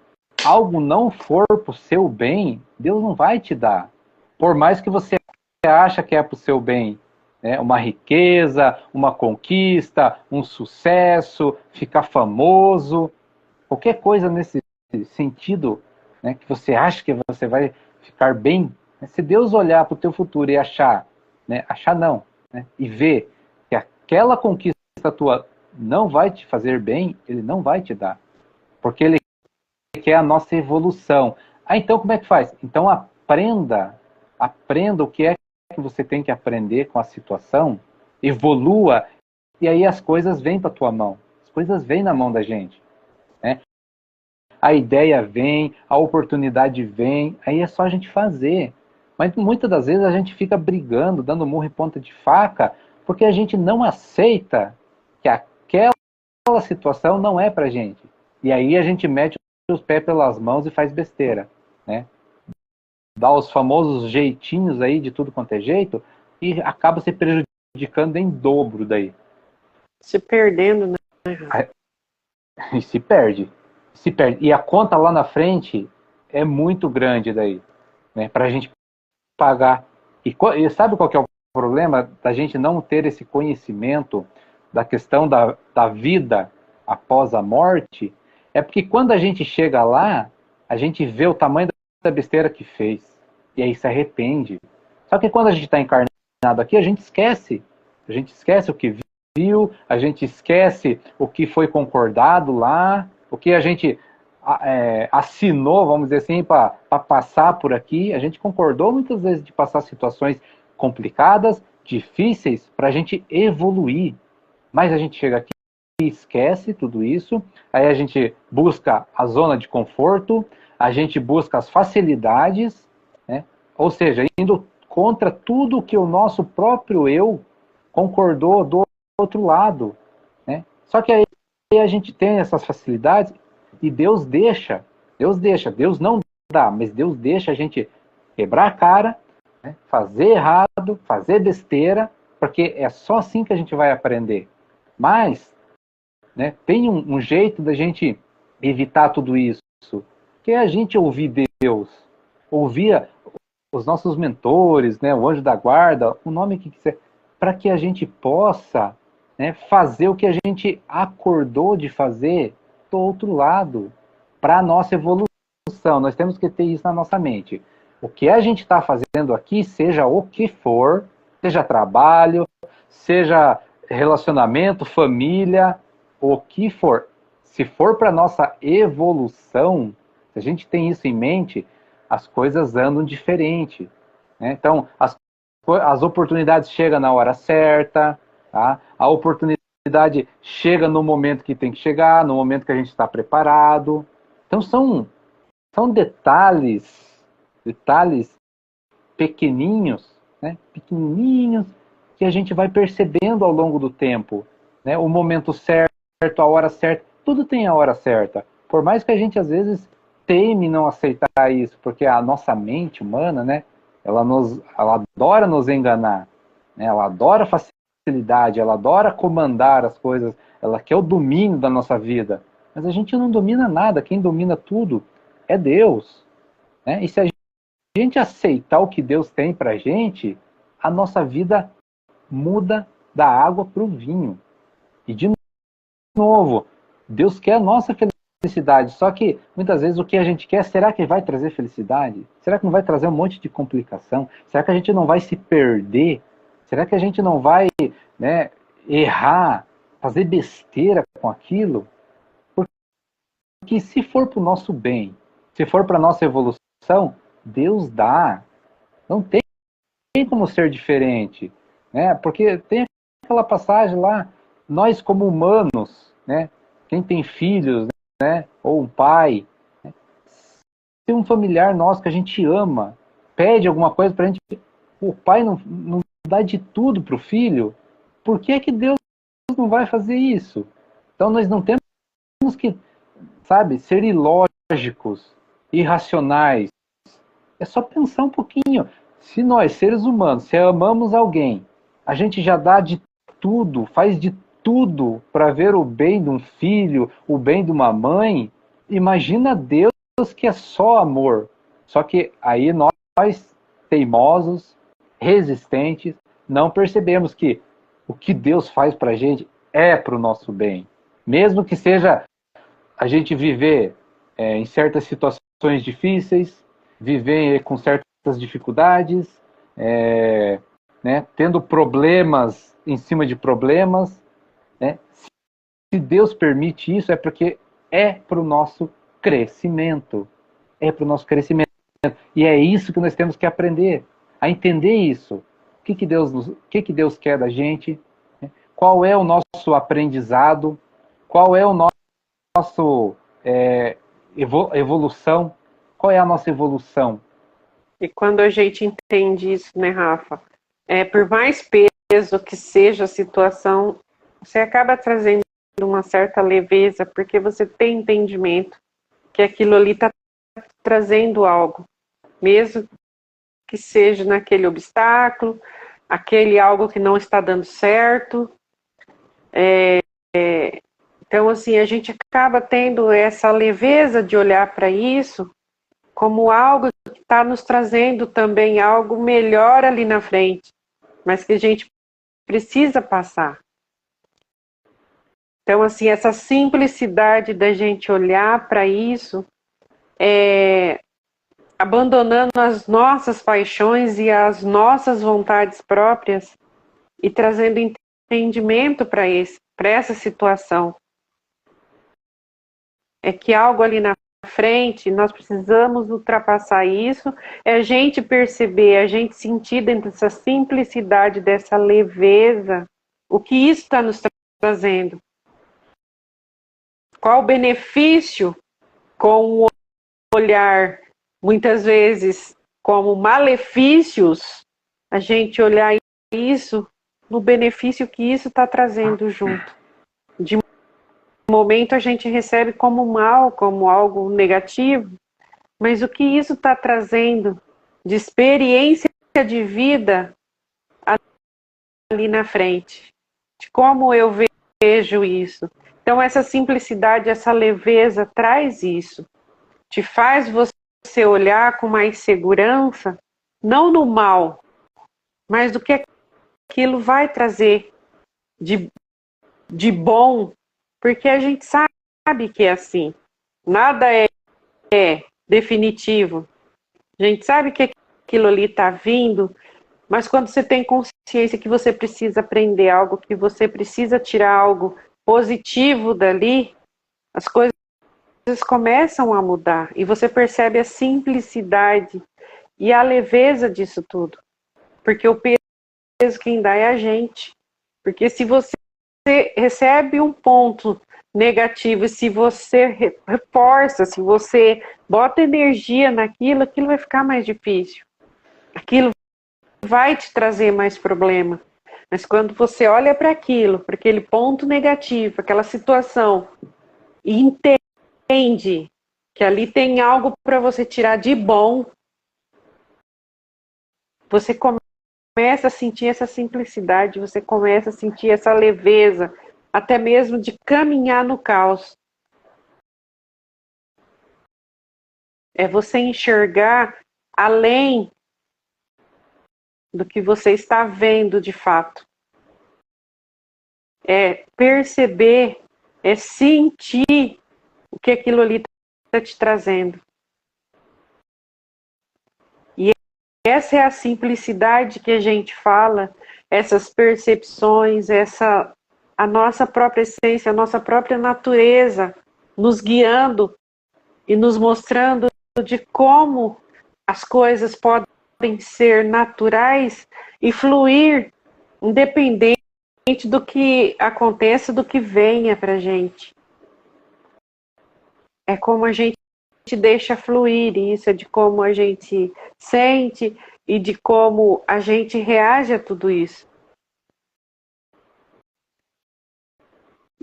algo não for para o seu bem, Deus não vai te dar. Por mais que você acha que é para o seu bem, né? Uma riqueza, uma conquista, um sucesso, ficar famoso, qualquer coisa nesse sentido, né, que você acha que você vai ficar bem, né? Se Deus olhar para o teu futuro e achar, né, achar não, né, e ver que aquela conquista tua não vai te fazer bem, Ele não vai te dar. Porque Ele quer a nossa evolução. Ah, então como é que faz? Então aprenda o que é que você tem que aprender com a situação, evolua, e aí as coisas vêm para a tua mão. As coisas vêm na mão da gente, né? A ideia vem, a oportunidade vem, aí é só a gente fazer. Mas muitas das vezes a gente fica brigando, dando murro em ponta de faca, porque a gente não aceita que aquela situação não é pra gente. E aí a gente mete os pés pelas mãos e faz besteira, né? Dá os famosos jeitinhos aí de tudo quanto é jeito e acaba se prejudicando em dobro daí. Se perdendo, né? E se perde. Se perde. E a conta lá na frente é muito grande daí, né? Pra gente pagar. E sabe qual que é o problema da gente não ter esse conhecimento da questão da vida após a morte? É porque quando a gente chega lá, a gente vê o tamanho da besteira que fez. E aí se arrepende. Só que quando a gente está encarnado aqui, a gente esquece. A gente esquece o que viu, a gente esquece o que foi concordado lá, o que a gente assinou, vamos dizer assim, para passar por aqui. A gente concordou muitas vezes de passar situações complicadas, difíceis, para a gente evoluir. Mas a gente chega aqui esquece tudo isso, aí a gente busca a zona de conforto, a gente busca as facilidades, né? Ou seja, indo contra tudo que o nosso próprio eu concordou do outro lado, né? Só que aí a gente tem essas facilidades e Deus não dá, mas Deus deixa a gente quebrar a cara, né? Fazer errado, fazer besteira, porque é só assim que a gente vai aprender. Mas, né, tem um jeito da gente evitar tudo isso, que é a gente ouvir Deus, ouvir os nossos mentores, né, o anjo da guarda, o nome que quiser, para que a gente possa, né, fazer o que a gente acordou de fazer do outro lado, para a nossa evolução. Nós temos que ter isso na nossa mente. O que a gente está fazendo aqui, seja o que for, seja trabalho, seja relacionamento, família, o que for, se for para nossa evolução, se a gente tem isso em mente, as coisas andam diferente, né? Então, as oportunidades chegam na hora certa, tá? A oportunidade chega no momento que tem que chegar, no momento que a gente está preparado. Então, são detalhes pequenininhos, né? Pequenininhos, que a gente vai percebendo ao longo do tempo, né? O momento certo, a hora certa, tudo tem a hora certa. Por mais que a gente às vezes teme não aceitar isso, porque a nossa mente humana, né? Ela adora nos enganar, né? Ela adora facilidade, ela adora comandar as coisas, ela quer o domínio da nossa vida. Mas a gente não domina nada, quem domina tudo é Deus, né? E se a gente aceitar o que Deus tem pra gente, a nossa vida muda da água para o vinho. E de novo, Deus quer a nossa felicidade, só que muitas vezes o que a gente quer, será que vai trazer felicidade? Será que não vai trazer um monte de complicação? Será que a gente não vai se perder? Será que a gente não vai, né, errar, fazer besteira com aquilo? Porque se for para o nosso bem, se for para a nossa evolução, Deus dá. Não tem como ser diferente, né? Porque tem aquela passagem lá, nós como humanos, né? Quem tem filhos, né? Ou um pai, né? Se um familiar nosso que a gente ama pede alguma coisa para a gente, o pai não dá de tudo para o filho, por que é que Deus não vai fazer isso? Então nós não temos que, sabe, ser ilógicos, irracionais. É só pensar um pouquinho. Se nós, seres humanos, se amamos alguém, a gente já dá de tudo, faz de tudo para ver o bem de um filho, o bem de uma mãe, imagina Deus que é só amor. Só que aí nós, teimosos, resistentes, não percebemos que o que Deus faz para a gente é para o nosso bem. Mesmo que seja a gente viver em certas situações difíceis, viver com certas dificuldades, né, tendo problemas em cima de problemas, né? Se Deus permite isso, é porque é para o nosso crescimento. É para o nosso crescimento. E é isso que nós temos que aprender, a entender isso. O que que Deus quer da gente? Qual é o nosso aprendizado? Qual é o nosso evolução? Qual é a nossa evolução? E quando a gente entende isso, né, Rafa? Por mais peso que seja a situação, você acaba trazendo uma certa leveza, porque você tem entendimento que aquilo ali está trazendo algo, mesmo que seja naquele obstáculo, aquele algo que não está dando certo. Então, assim, a gente acaba tendo essa leveza de olhar para isso como algo que está nos trazendo também algo melhor ali na frente, mas que a gente precisa passar. Então, assim, essa simplicidade da gente olhar para isso, abandonando as nossas paixões e as nossas vontades próprias e trazendo entendimento para essa situação. É que algo ali na frente, nós precisamos ultrapassar isso, é a gente perceber, a gente sentir dentro dessa simplicidade, dessa leveza, o que isso está nos trazendo. Qual o benefício com o olhar, muitas vezes, como malefícios, a gente olhar isso no benefício que isso está trazendo junto. De momento a gente recebe como mal, como algo negativo, mas o que isso está trazendo de experiência de vida ali na frente, de como eu vejo isso. Então essa simplicidade, essa leveza traz isso, te faz você olhar com mais segurança, não no mal, mas do que aquilo vai trazer de bom, porque a gente sabe que é assim, nada é definitivo, a gente sabe que aquilo ali está vindo, mas quando você tem consciência que você precisa aprender algo, que você precisa tirar algo positivo dali, as coisas começam a mudar e você percebe a simplicidade e a leveza disso tudo. Porque o peso quem dá é a gente. Porque se você recebe um ponto negativo, se você reforça, se você bota energia naquilo, aquilo vai ficar mais difícil. Aquilo vai te trazer mais problema. Mas quando você olha para aquilo, para aquele ponto negativo, aquela situação, e entende que ali tem algo para você tirar de bom, você começa a sentir essa simplicidade, você começa a sentir essa leveza, até mesmo de caminhar no caos. É você enxergar além do que você está vendo de fato. É perceber, é sentir o que aquilo ali está te trazendo. E essa é a simplicidade que a gente fala, essas percepções, a nossa própria essência, a nossa própria natureza, nos guiando e nos mostrando de como as coisas podem ser naturais e fluir, independente do que aconteça, do que venha para a gente. É como a gente deixa fluir isso, é de como a gente sente e de como a gente reage a tudo isso.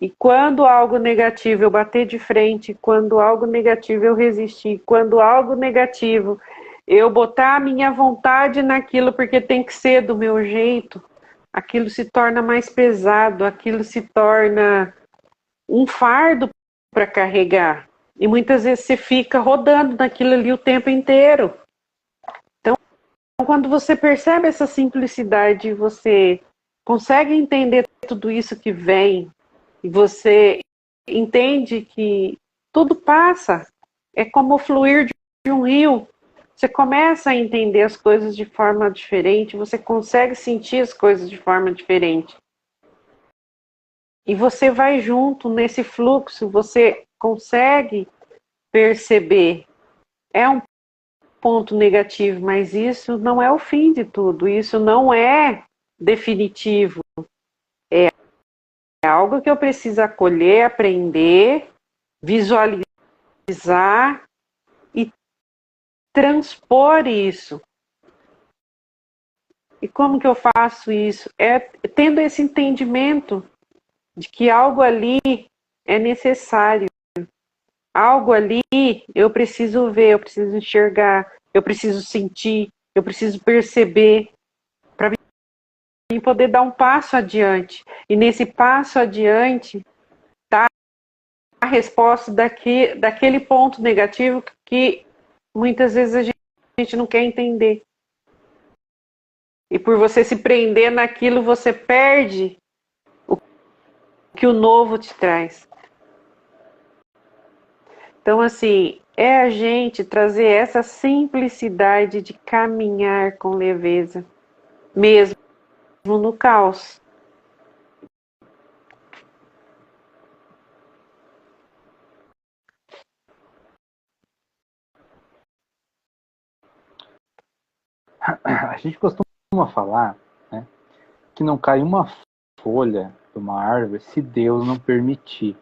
E quando algo negativo eu bater de frente, quando algo negativo eu resistir, quando algo negativo eu botar a minha vontade naquilo porque tem que ser do meu jeito, aquilo se torna mais pesado, aquilo se torna um fardo para carregar. E muitas vezes você fica rodando naquilo ali o tempo inteiro. Então, quando você percebe essa simplicidade, você consegue entender tudo isso que vem, e você entende que tudo passa, é como o fluir de um rio. Você começa a entender as coisas de forma diferente, você consegue sentir as coisas de forma diferente. E você vai junto nesse fluxo, você consegue perceber. É um ponto negativo, mas isso não é o fim de tudo, isso não é definitivo. É algo que eu preciso acolher, aprender, visualizar e transpor isso. E como que eu faço isso? É tendo esse entendimento de que algo ali é necessário. Algo ali eu preciso ver, eu preciso enxergar, eu preciso sentir, eu preciso perceber para mim poder dar um passo adiante. E nesse passo adiante está a resposta daquele ponto negativo que muitas vezes a gente não quer entender. E por você se prender naquilo, você perde o que o novo te traz. Então, assim, é a gente trazer essa simplicidade de caminhar com leveza, mesmo no caos. A gente costuma falar, né, que não cai uma folha de uma árvore se Deus não permitir.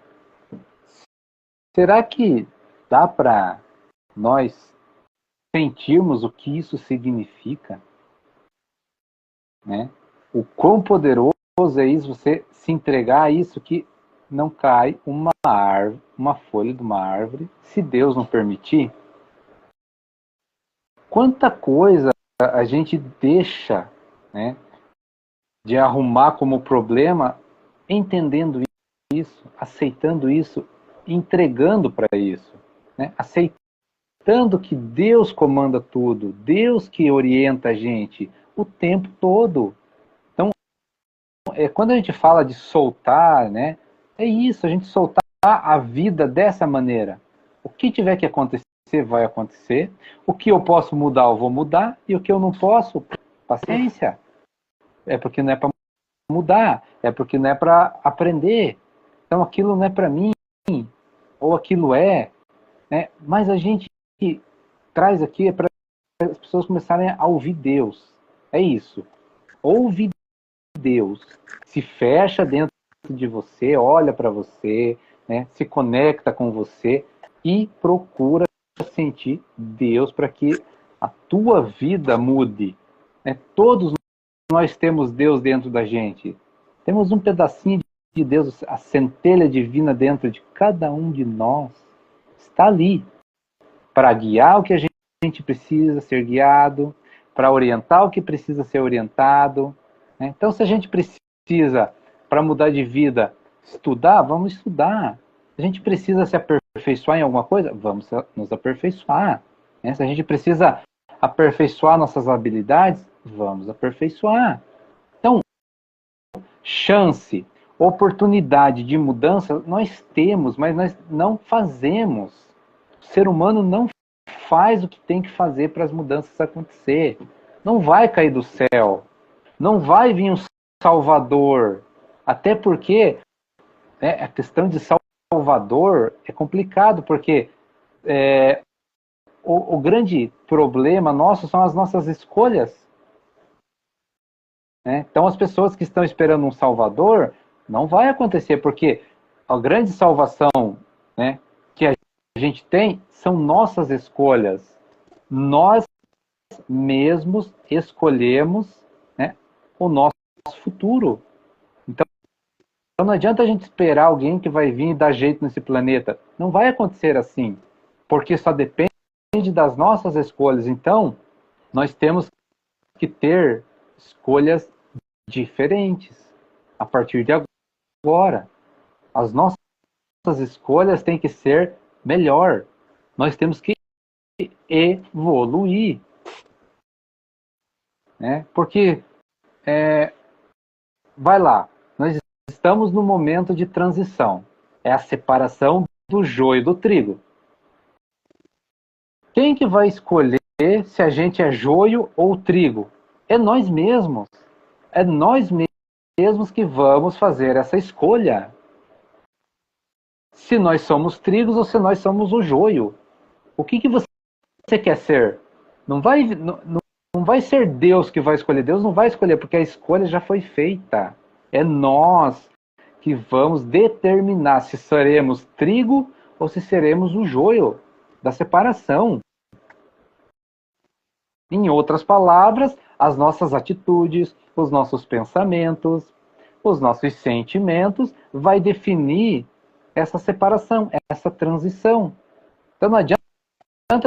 será que dá para nós sentirmos o que isso significa? Né? O quão poderoso é isso, você se entregar a isso que não cai uma folha de uma árvore, se Deus não permitir. Quanta coisa a gente deixa, né, de arrumar como problema, entendendo isso, aceitando isso, entregando para isso, né? Aceitando que Deus comanda tudo, Deus que orienta a gente o tempo todo. Então, quando a gente fala de soltar, né, é isso, a gente soltar a vida dessa maneira. O que tiver que acontecer, vai acontecer. O que eu posso mudar, eu vou mudar. E o que eu não posso, paciência. É porque não é para mudar, é porque não é para aprender. Então aquilo não é para mim, ou aquilo é, né? Mas a gente traz aqui é para as pessoas começarem a ouvir Deus. É isso. Ouve Deus. Se fecha dentro de você, olha para você, né? Se conecta com você e procura sentir Deus para que a tua vida mude. Né? Todos nós temos Deus dentro da gente. Temos um pedacinho de Deus, a centelha divina dentro de cada um de nós. Está ali para guiar o que a gente precisa ser guiado, para orientar o que precisa ser orientado. Né? Então, se a gente precisa, para mudar de vida, estudar, vamos estudar. Se a gente precisa se aperfeiçoar em alguma coisa, vamos nos aperfeiçoar. Né? Se a gente precisa aperfeiçoar nossas habilidades, vamos aperfeiçoar. Então, chance, oportunidade de mudança nós temos, mas nós não fazemos. O ser humano não faz o que tem que fazer para as mudanças acontecer. Não vai cair do céu. Não vai vir um salvador. Até porque a questão de salvador é complicado, porque o grande problema nosso são as nossas escolhas. Né? Então, as pessoas que estão esperando um salvador, não vai acontecer, porque a grande salvação, né, que a gente tem são nossas escolhas. Nós mesmos escolhemos, né, o nosso futuro. Então, não adianta a gente esperar alguém que vai vir e dar jeito nesse planeta. Não vai acontecer assim, porque só depende das nossas escolhas. Então, nós temos que ter escolhas diferentes a partir de agora. As nossas escolhas têm que ser melhor. Nós temos que evoluir. Né? Porque, vai lá, nós estamos no momento de transição. É a separação do joio do trigo. Quem que vai escolher se a gente é joio ou trigo? É nós mesmos. É nós mesmos que vamos fazer essa escolha. Se nós somos trigos ou se nós somos o joio. O que você quer ser? Não vai ser Deus que vai escolher. Deus não vai escolher, porque a escolha já foi feita. É nós que vamos determinar se seremos trigo ou se seremos o joio da separação. Em outras palavras, as nossas atitudes, os nossos pensamentos, os nossos sentimentos vai definir essa separação, essa transição. Então não adianta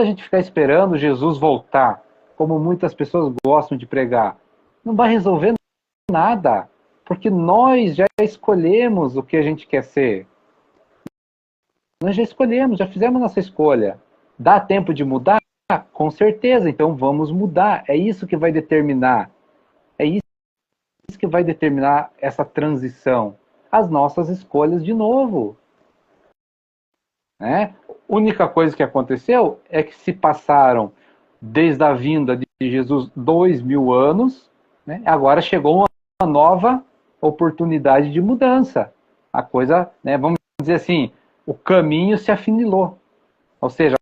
a gente ficar esperando Jesus voltar, como muitas pessoas gostam de pregar. Não vai resolver nada, porque nós já escolhemos o que a gente quer ser. Nós já escolhemos, já fizemos nossa escolha. Dá tempo de mudar? Com certeza, então vamos mudar. É isso que vai determinar. É isso que vai determinar essa transição. As nossas escolhas de novo. Né? A única coisa que aconteceu é que se passaram, desde a vinda de Jesus, 2000 anos, né? Agora chegou uma nova oportunidade de mudança. A coisa, né, vamos dizer assim, o caminho se afinilou. Ou seja,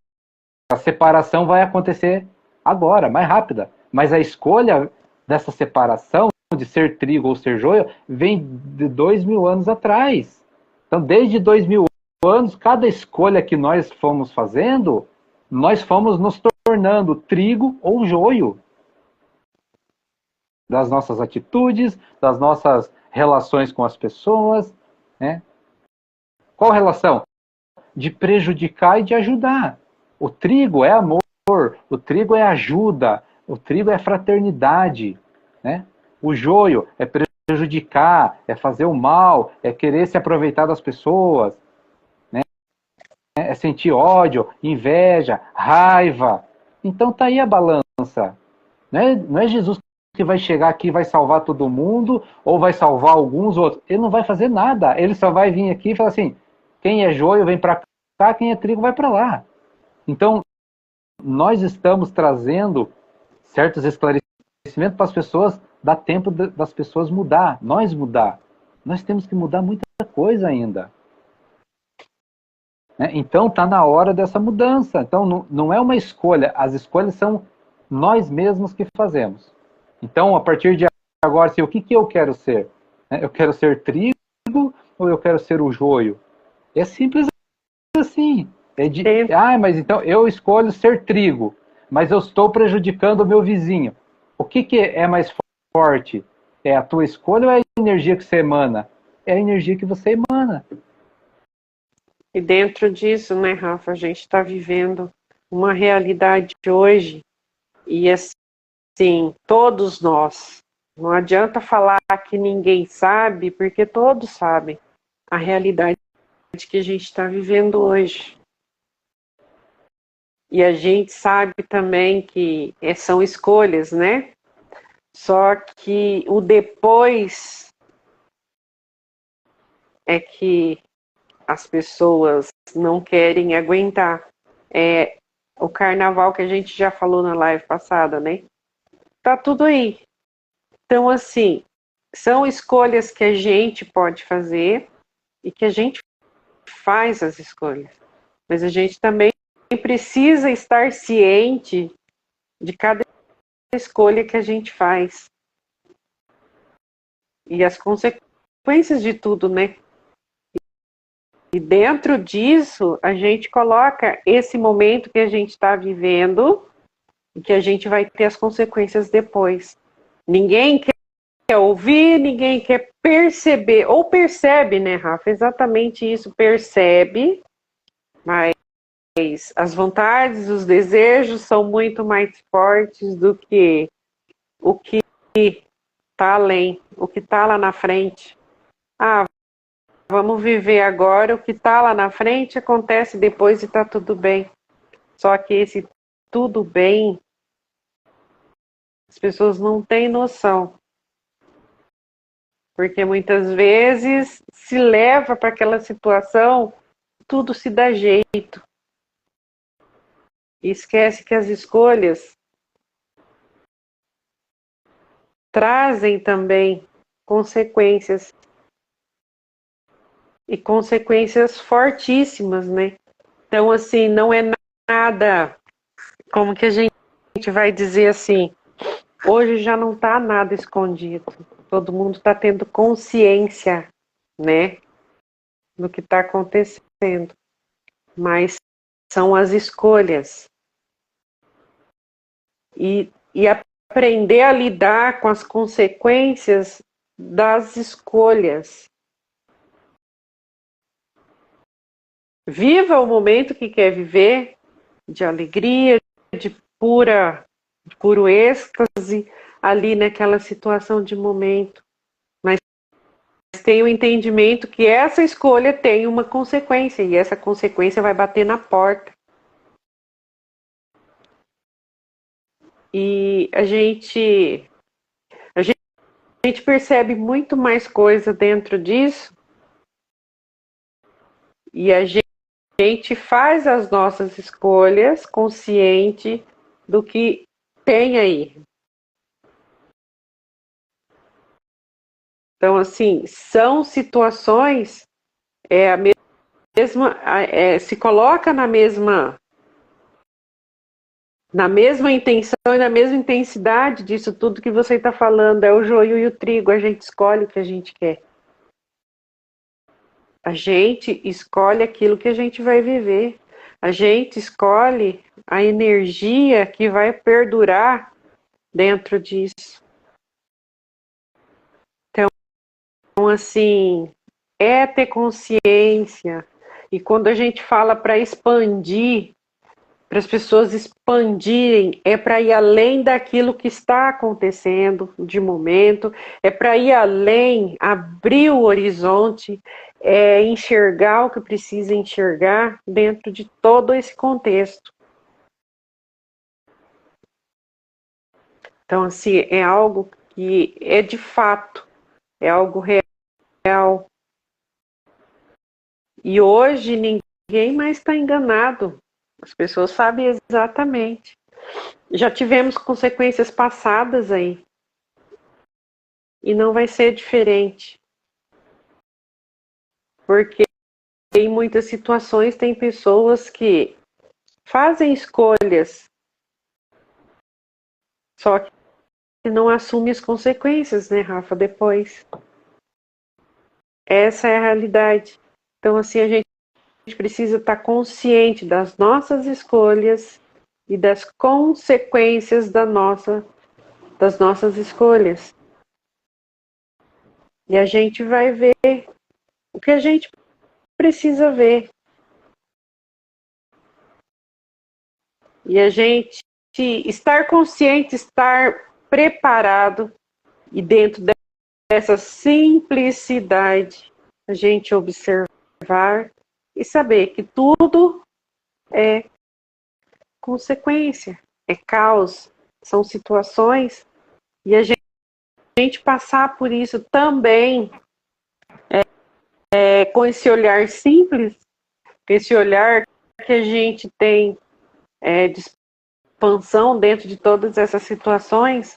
a separação vai acontecer agora, mais rápida. Mas a escolha dessa separação, de ser trigo ou ser joio, vem de 2000 anos atrás. Então, desde 2000 anos, cada escolha que nós fomos fazendo, nós fomos nos tornando trigo ou joio das nossas atitudes, das nossas relações com as pessoas, né? Qual relação? De prejudicar e de ajudar. O trigo é amor, o trigo é ajuda, o trigo é fraternidade, né? O joio é prejudicar, é fazer o mal, é querer se aproveitar das pessoas, né? É sentir ódio, inveja, raiva. Então tá aí a balança. Não é Jesus que vai chegar aqui e vai salvar todo mundo, ou vai salvar alguns outros. Ele não vai fazer nada. Ele só vai vir aqui e falar assim, quem é joio vem para cá, quem é trigo vai para lá. Então, nós estamos trazendo certos esclarecimentos para as pessoas, dá tempo das pessoas mudar, nós mudar. Nós temos que mudar muita coisa ainda. Né? Então, está na hora dessa mudança. Então, não é uma escolha, as escolhas são nós mesmos que fazemos. Então, a partir de agora, assim, o que eu quero ser? Eu quero ser trigo ou eu quero ser o joio? É simples assim. Mas então eu escolho ser trigo, mas eu estou prejudicando o meu vizinho. O que é mais forte? É a tua escolha ou é a energia que você emana? É a energia que você emana. E dentro disso, né, Rafa, a gente está vivendo uma realidade hoje e assim, todos nós, não adianta falar que ninguém sabe, porque todos sabem a realidade que a gente está vivendo hoje. E a gente sabe também que são escolhas, né? Só que o depois é que as pessoas não querem aguentar. É o carnaval que a gente já falou na live passada, né? Tá tudo aí. Então, assim, são escolhas que a gente pode fazer e que a gente faz as escolhas. Mas a gente também precisa estar ciente de cada escolha que a gente faz. E as consequências de tudo, né? E dentro disso, a gente coloca esse momento que a gente está vivendo e que a gente vai ter as consequências depois. Ninguém quer ouvir, ninguém quer perceber, ou percebe, né, Rafa? Exatamente isso, percebe, mas as vontades, os desejos são muito mais fortes do que o que está além, o que está lá na frente. Ah, vamos viver agora, o que está lá na frente acontece depois e está tudo bem. Só que esse tudo bem, as pessoas não têm noção. Porque muitas vezes se leva para aquela situação, tudo se dá jeito. E esquece que as escolhas trazem também consequências. E consequências fortíssimas, né? Então, assim, não é nada, como que a gente vai dizer assim, hoje já não está nada escondido. Todo mundo está tendo consciência, né, do que está acontecendo. Mas são as escolhas. E aprender a lidar com as consequências das escolhas. Viva o momento que quer viver, de alegria, de puro êxtase, ali naquela situação de momento. Mas tenha o entendimento que essa escolha tem uma consequência, e essa consequência vai bater na porta. E a gente percebe muito mais coisa dentro disso, e a gente faz as nossas escolhas consciente do que tem aí. Então, assim, são situações, a mesma, se coloca na mesma intenção e na mesma intensidade disso tudo que você está falando, é o joio e o trigo, a gente escolhe o que a gente quer. A gente escolhe aquilo que a gente vai viver. A gente escolhe a energia que vai perdurar dentro disso. Então, assim, é ter consciência. E quando a gente fala para expandir, para as pessoas expandirem, é para ir além daquilo que está acontecendo de momento, é para ir além, abrir o horizonte, enxergar o que precisa enxergar dentro de todo esse contexto. Então, assim, é algo que é de fato, é algo real. E hoje ninguém mais está enganado. As pessoas sabem exatamente. Já tivemos consequências passadas aí. E não vai ser diferente. Porque em muitas situações tem pessoas que fazem escolhas, só que não assumem as consequências, né, Rafa, depois. Essa é a realidade. Então, assim, a gente precisa estar consciente das nossas escolhas e das consequências das nossas escolhas. E a gente vai ver o que a gente precisa ver. E a gente estar consciente, estar preparado e dentro dessa simplicidade, a gente observar e saber que tudo é consequência, é causa, são situações, e a gente passar por isso também com esse olhar simples, esse olhar que a gente tem de expansão dentro de todas essas situações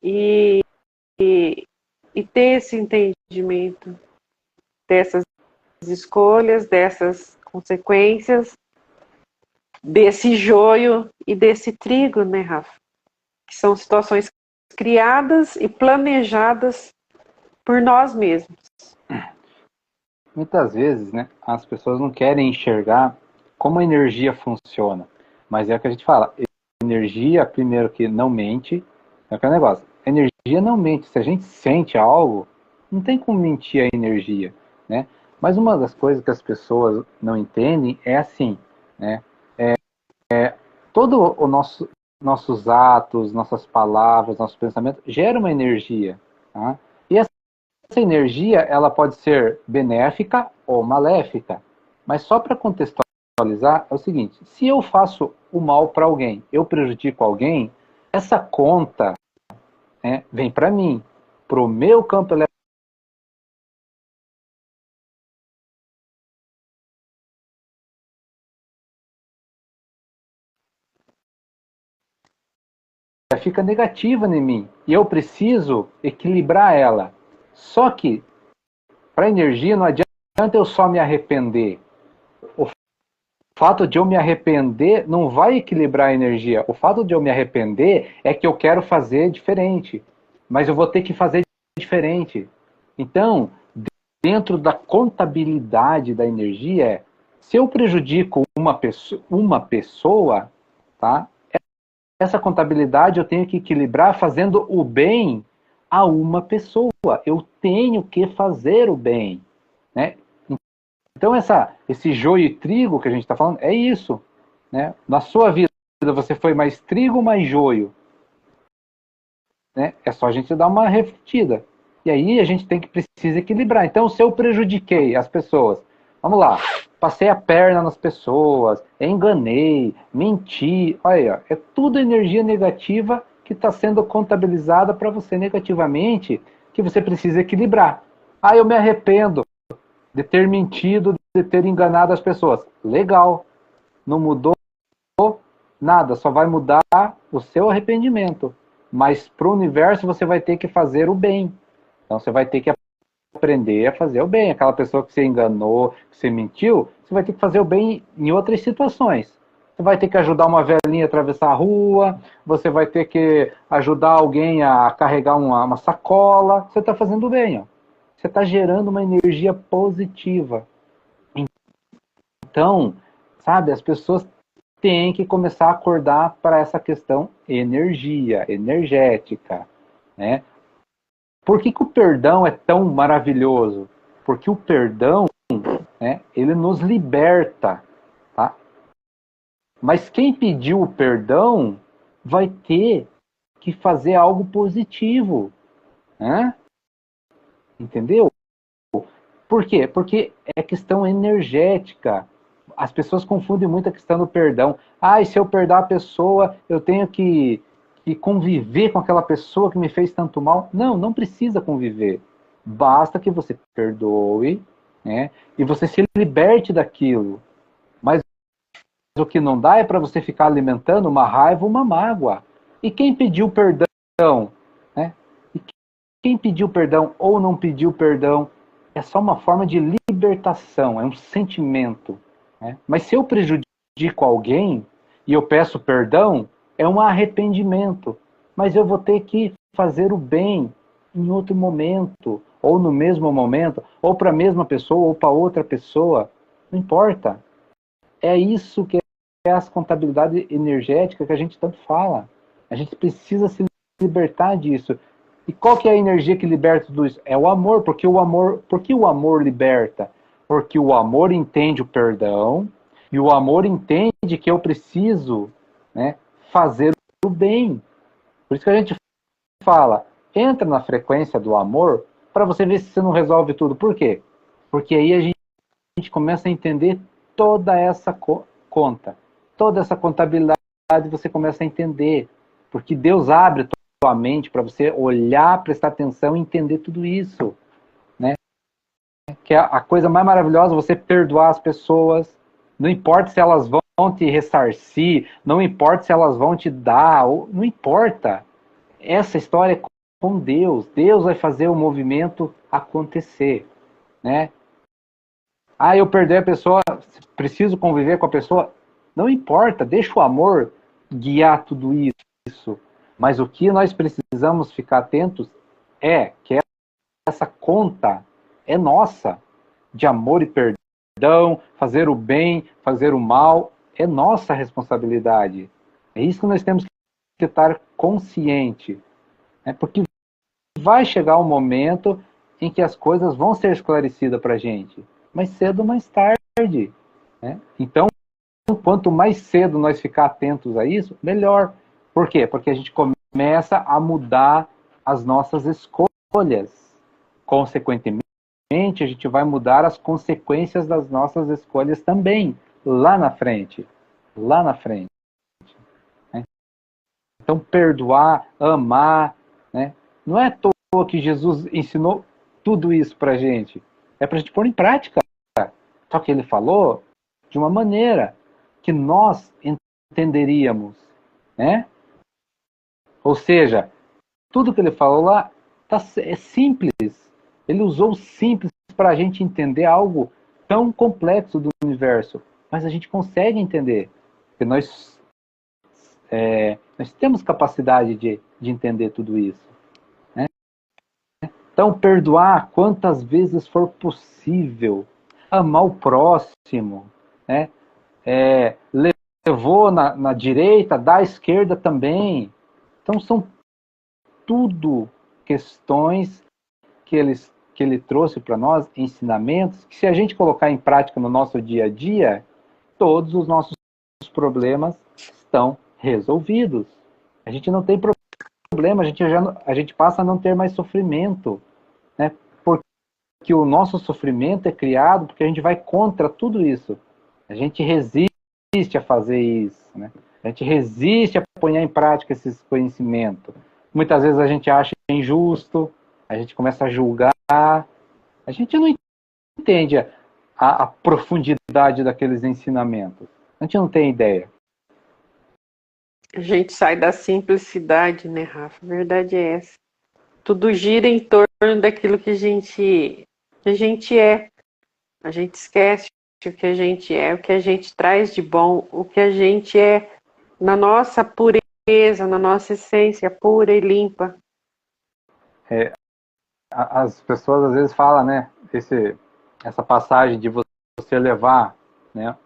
e ter esse entendimento dessas escolhas, dessas consequências, desse joio e desse trigo, né, Rafa? Que são situações criadas e planejadas por nós mesmos. Muitas vezes, né, as pessoas não querem enxergar como a energia funciona. Mas é o que a gente fala, energia, primeiro que não mente, é aquele negócio, energia não mente. Se a gente sente algo, não tem como mentir a energia, né? Mas uma das coisas que as pessoas não entendem é assim, né? Todo o nossos atos, nossas palavras, nossos pensamentos geram uma energia, tá? E essa energia, ela pode ser benéfica ou maléfica. Mas só para contextualizar, é o seguinte, se eu faço o mal para alguém, eu prejudico alguém, essa conta, né, vem para mim, para o meu campo fica negativa em mim. E eu preciso equilibrar ela. Só que, para a energia, não adianta eu só me arrepender. O fato de eu me arrepender não vai equilibrar a energia. O fato de eu me arrepender é que eu quero fazer diferente. Mas eu vou ter que fazer diferente. Então, dentro da contabilidade da energia, se eu prejudico uma pessoa, tá? Essa contabilidade eu tenho que equilibrar fazendo o bem a uma pessoa. Eu tenho que fazer o bem, né? Então esse joio e trigo que a gente está falando é isso, né? Na sua vida você foi mais trigo ou mais joio, né? É só a gente dar uma refletida. E aí a gente precisa equilibrar. Então se eu prejudiquei as pessoas, vamos lá, passei a perna nas pessoas, enganei, menti, olha, é tudo energia negativa que está sendo contabilizada para você negativamente, que você precisa equilibrar. Ah, eu me arrependo de ter mentido, de ter enganado as pessoas. Legal, não mudou nada, só vai mudar o seu arrependimento. Mas para o universo você vai ter que fazer o bem. Então você vai ter que aprender a fazer o bem. Aquela pessoa que você enganou, que você mentiu, você vai ter que fazer o bem em outras situações. Você vai ter que ajudar uma velhinha a atravessar a rua, você vai ter que ajudar alguém a carregar uma sacola. Você está fazendo o bem, ó. você está gerando uma energia positiva. Então, sabe, as pessoas têm que começar a acordar para essa questão energética, né? Por que o perdão é tão maravilhoso? Porque o perdão, né, ele nos liberta, tá? Mas quem pediu o perdão vai ter que fazer algo positivo, né? Entendeu? Por quê? Porque é questão energética. As pessoas confundem muito a questão do perdão. Ah, e se eu perdoar a pessoa, eu tenho que conviver com aquela pessoa que me fez tanto mal. Não, não precisa conviver. Basta que você perdoe, né? E você se liberte daquilo. Mas o que não dá é para você ficar alimentando uma raiva, uma mágoa. E quem pediu perdão, né? E quem pediu perdão ou não pediu perdão é só uma forma de libertação, é um sentimento, né? Mas se eu prejudico alguém e eu peço perdão, é um arrependimento. Mas eu vou ter que fazer o bem em outro momento, ou no mesmo momento, ou para a mesma pessoa, ou para outra pessoa. Não importa. É isso que é a contabilidade energética que a gente tanto fala. A gente precisa se libertar disso. E qual que é a energia que liberta tudo isso? É o amor, porque por que o amor liberta? Porque o amor entende o perdão e o amor entende que eu preciso, né, fazer o bem. Por isso que a gente fala, entra na frequência do amor para você ver se você não resolve tudo. Por quê? Porque aí a gente começa a entender toda essa conta, toda essa contabilidade você começa a entender. Porque Deus abre sua mente para você olhar, prestar atenção e entender tudo isso, né? Que é a coisa mais maravilhosa, você perdoar as pessoas, não importa se elas vão te ressarcir, não importa se elas vão te dar, não importa. Essa história é com Deus. Deus vai fazer o movimento acontecer, né? Ah, eu perdi a pessoa, preciso conviver com a pessoa. Não importa, deixa o amor guiar tudo isso. Mas o que nós precisamos ficar atentos é que essa conta é nossa, de amor e perdão, fazer o bem, fazer o mal, é nossa responsabilidade. É isso que nós temos que estar consciente, né? Porque vai chegar um momento em que as coisas vão ser esclarecidas para a gente, mais cedo ou mais tarde, né? Então, quanto mais cedo nós ficar atentos a isso, melhor. Por quê? Porque a gente começa a mudar as nossas escolhas. Consequentemente, a gente vai mudar as consequências das nossas escolhas também, lá na frente. Lá na frente. Né? Então, perdoar, amar, né? Não é à toa que Jesus ensinou tudo isso pra gente. É pra gente pôr em prática. Só que ele falou de uma maneira que nós entenderíamos, né? Ou seja, tudo que ele falou lá é simples. Ele usou o simples para a gente entender algo tão complexo do universo. Mas a gente consegue entender. Porque nós temos capacidade de entender tudo isso. Né? Então, perdoar quantas vezes for possível. Amar o próximo. Né? Levou na direita, da esquerda também. Então, são tudo questões que ele trouxe para nós, ensinamentos, que se a gente colocar em prática no nosso dia a dia, todos os nossos problemas estão resolvidos. A gente não tem problema, a gente passa a não ter mais sofrimento, né? Porque o nosso sofrimento é criado porque a gente vai contra tudo isso. A gente resiste a fazer isso, né? A gente resiste a pôr em prática esses conhecimentos. Muitas vezes a gente acha injusto, a gente começa a julgar, a gente não entende a profundidade daqueles ensinamentos. A gente não tem ideia. A gente sai da simplicidade, né, Rafa? A verdade é essa. Tudo gira em torno daquilo que a gente é. A gente esquece o que a gente é, o que a gente traz de bom, o que a gente é na nossa pureza, na nossa essência pura e limpa. as pessoas às vezes falam, né, essa passagem de você levar, né,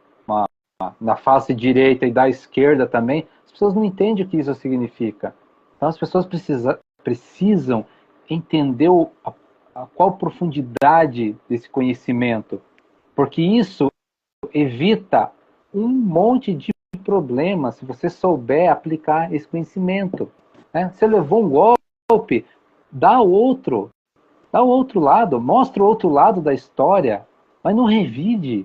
na face direita e da esquerda também, as pessoas não entendem o que isso significa. Então as pessoas precisam entender qual profundidade desse conhecimento, porque isso evita um monte de problemas se você souber aplicar esse conhecimento. Né? Você levou um golpe, dá o outro lado, mostra o outro lado da história, mas não revide,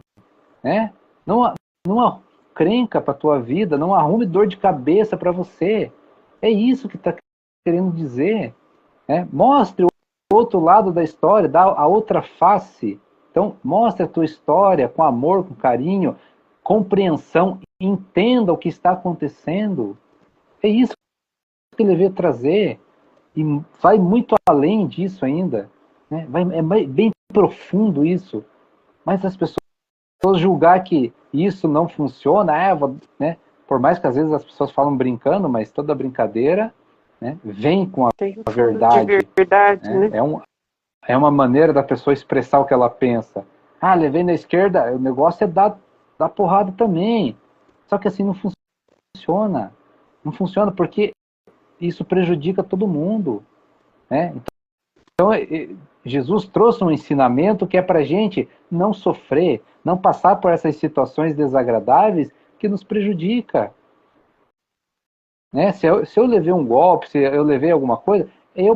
né? Não crenca para a tua vida, não arrume dor de cabeça para você. É isso que está querendo dizer. Né? Mostre o outro lado da história, dá a outra face. Então, mostre a tua história com amor, com carinho, compreensão, entenda o que está acontecendo. É isso que ele veio trazer. E vai muito além disso ainda. Né? É bem profundo isso. Mas as pessoas julgar que isso não funciona, né? Por mais que às vezes as pessoas falam brincando, mas toda brincadeira, né, vem com a verdade. De verdade, Né? né? É uma maneira da pessoa expressar o que ela pensa. Ah, levei na esquerda, o negócio é dar porrada também. Só que assim não funciona. Não funciona porque isso prejudica todo mundo. Né? Então, Jesus trouxe um ensinamento que é para a gente não sofrer, não passar por essas situações desagradáveis que nos prejudica. Né? Se eu levei um golpe, se eu levei alguma coisa,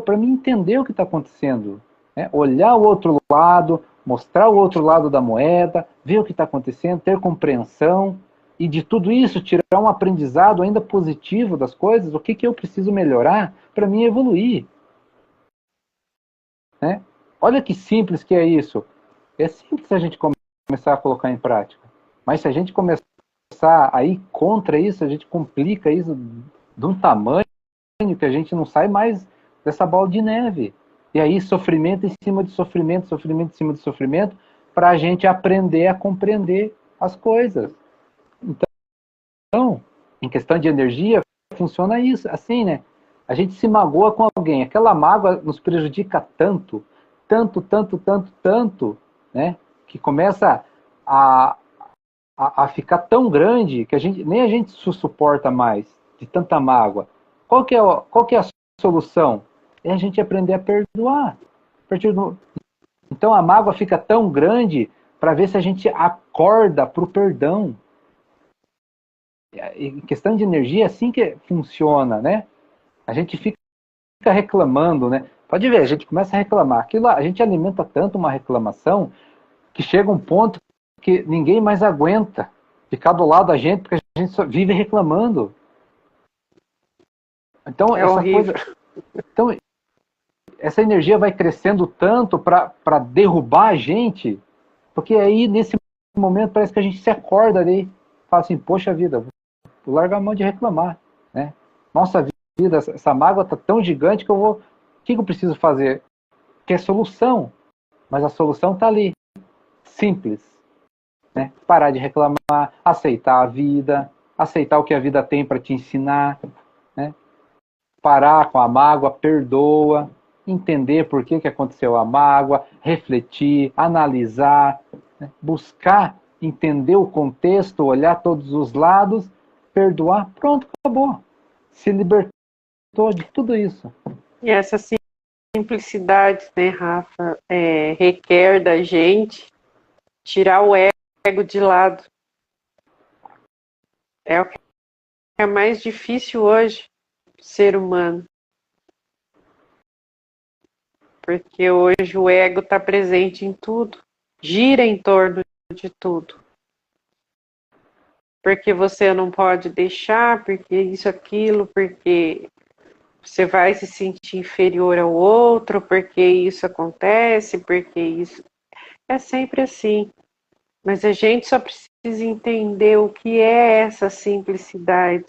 para mim entender o que está acontecendo. Né? Olhar o outro lado, mostrar o outro lado da moeda, ver o que está acontecendo, ter compreensão, e de tudo isso tirar um aprendizado ainda positivo das coisas, o que eu preciso melhorar para mim evoluir. Né? Olha que simples que é isso. É simples a gente começar a colocar em prática. Mas se a gente começar a ir contra isso, a gente complica isso de um tamanho que a gente não sai mais dessa bola de neve. E aí sofrimento em cima de sofrimento, sofrimento em cima de sofrimento, para a gente aprender a compreender as coisas. Então, em questão de energia, funciona isso, assim, né? A gente se magoa com alguém, aquela mágoa nos prejudica tanto, tanto, né? Que começa a, a ficar tão grande que nem a gente suporta mais de tanta mágoa. Qual que é a solução? É a gente aprender a perdoar. Então a mágoa fica tão grande para ver se a gente acorda para o perdão. Em questão de energia, é assim que funciona, né? A gente fica reclamando, né? Pode ver, a gente começa a reclamar. A gente alimenta tanto uma reclamação que chega um ponto que ninguém mais aguenta ficar do lado da gente, porque a gente só vive reclamando. Então, então, essa energia vai crescendo tanto para derrubar a gente, porque aí, nesse momento, parece que a gente se acorda ali, fala assim, poxa vida, vou largar a mão de reclamar. Né? Nossa vida, essa mágoa está tão gigante que o que eu preciso fazer? Que é solução. Mas a solução está ali. Simples. Né? Parar de reclamar, aceitar a vida, aceitar o que a vida tem para te ensinar, né? Parar com a mágoa, perdoa, entender por que aconteceu a mágoa, refletir, analisar, né? Buscar entender o contexto, olhar todos os lados, perdoar, pronto, acabou. Se libertou de tudo isso. E essa simplicidade, né, Rafa, requer da gente tirar o ego de lado. É o que é mais difícil hoje, ser humano. Porque hoje o ego está presente em tudo, gira em torno de tudo. Porque você não pode deixar, porque isso, aquilo, porque você vai se sentir inferior ao outro, porque isso acontece, porque isso... É sempre assim. Mas a gente só precisa entender o que é essa simplicidade.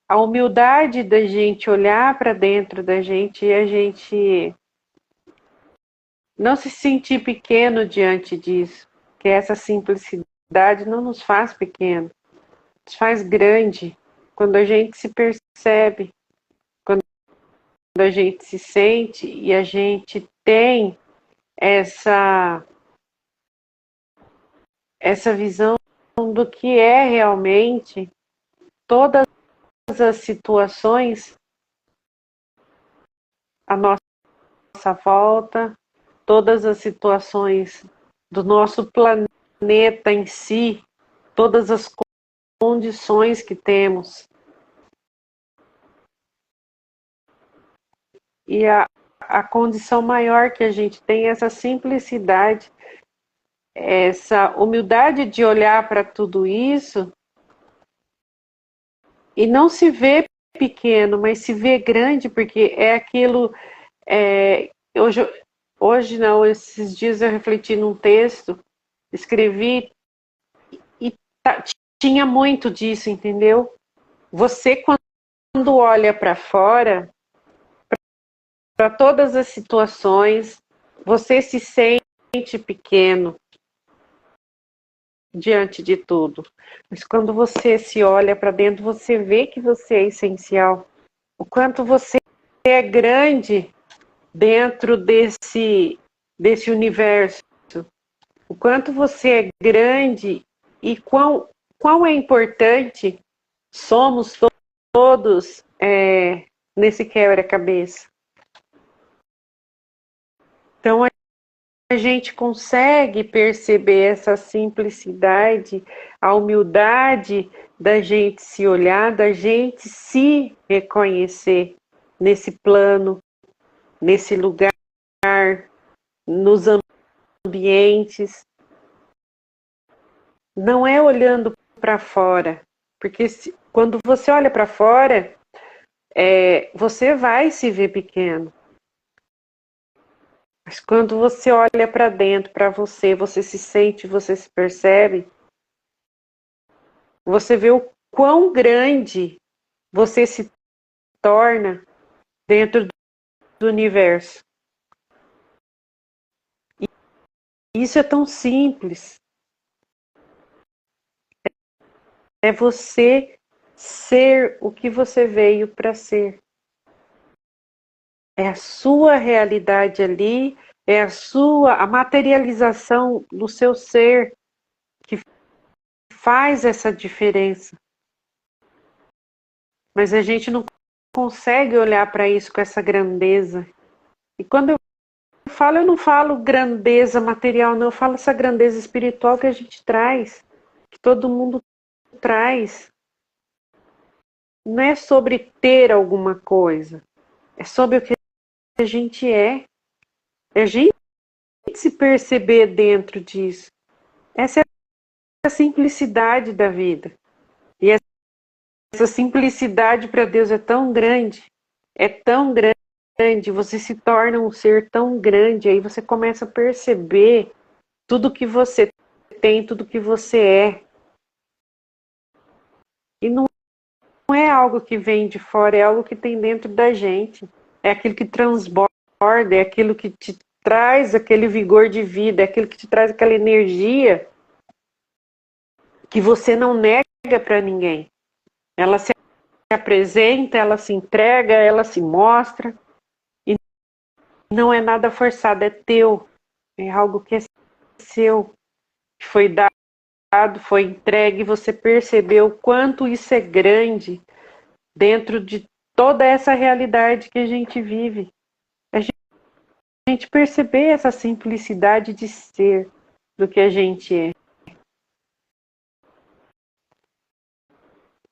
A humildade da gente olhar para dentro da gente e a gente não se sentir pequeno diante disso. Que essa simplicidade não nos faz pequeno, nos faz grande. Quando a gente se percebe, quando a gente se sente e a gente tem essa visão do que é realmente todas as situações à nossa volta, todas as situações do nosso planeta em si, todas as condições que temos. E a condição maior que a gente tem é essa simplicidade, essa humildade de olhar para tudo isso e não se ver pequeno, mas se ver grande, porque é aquilo. Hoje não, esses dias eu refleti num texto, escrevi e tinha muito disso, entendeu? Você, quando olha para fora, para todas as situações, você se sente pequeno diante de tudo. Mas quando você se olha para dentro, você vê que você é essencial. O quanto você é grande dentro desse universo. O quanto você é grande e quão é importante somos todos nesse quebra-cabeça. Então, a gente consegue perceber essa simplicidade, a humildade da gente se olhar, da gente se reconhecer nesse plano, nesse lugar, nos ambientes. Não é olhando para fora, porque quando você olha para fora, você vai se ver pequeno. Mas quando você olha para dentro, para você, você se sente, você se percebe, você vê o quão grande você se torna dentro do universo. E isso é tão simples. É você ser o que você veio para ser. É a sua realidade ali, é a materialização do seu ser que faz essa diferença. Mas a gente não consegue olhar para isso com essa grandeza. E quando eu não falo grandeza material, não, eu falo essa grandeza espiritual que a gente traz, que todo mundo traz. Não é sobre ter alguma coisa, é sobre o que a gente é. É a gente se perceber dentro disso. Essa é a simplicidade da vida. E essa simplicidade para Deus é tão grande, você se torna um ser tão grande, aí você começa a perceber tudo que você tem, tudo que você é. E não é algo que vem de fora, é algo que tem dentro da gente. É aquilo que transborda, é aquilo que te traz aquele vigor de vida, é aquilo que te traz aquela energia que você não nega para ninguém. Ela se apresenta, ela se entrega, ela se mostra. E não é nada forçado, é teu. É algo que é seu, que foi dado, foi entregue. Você percebeu o quanto isso é grande dentro de toda essa realidade que a gente vive. A gente perceber essa simplicidade de ser do que a gente é.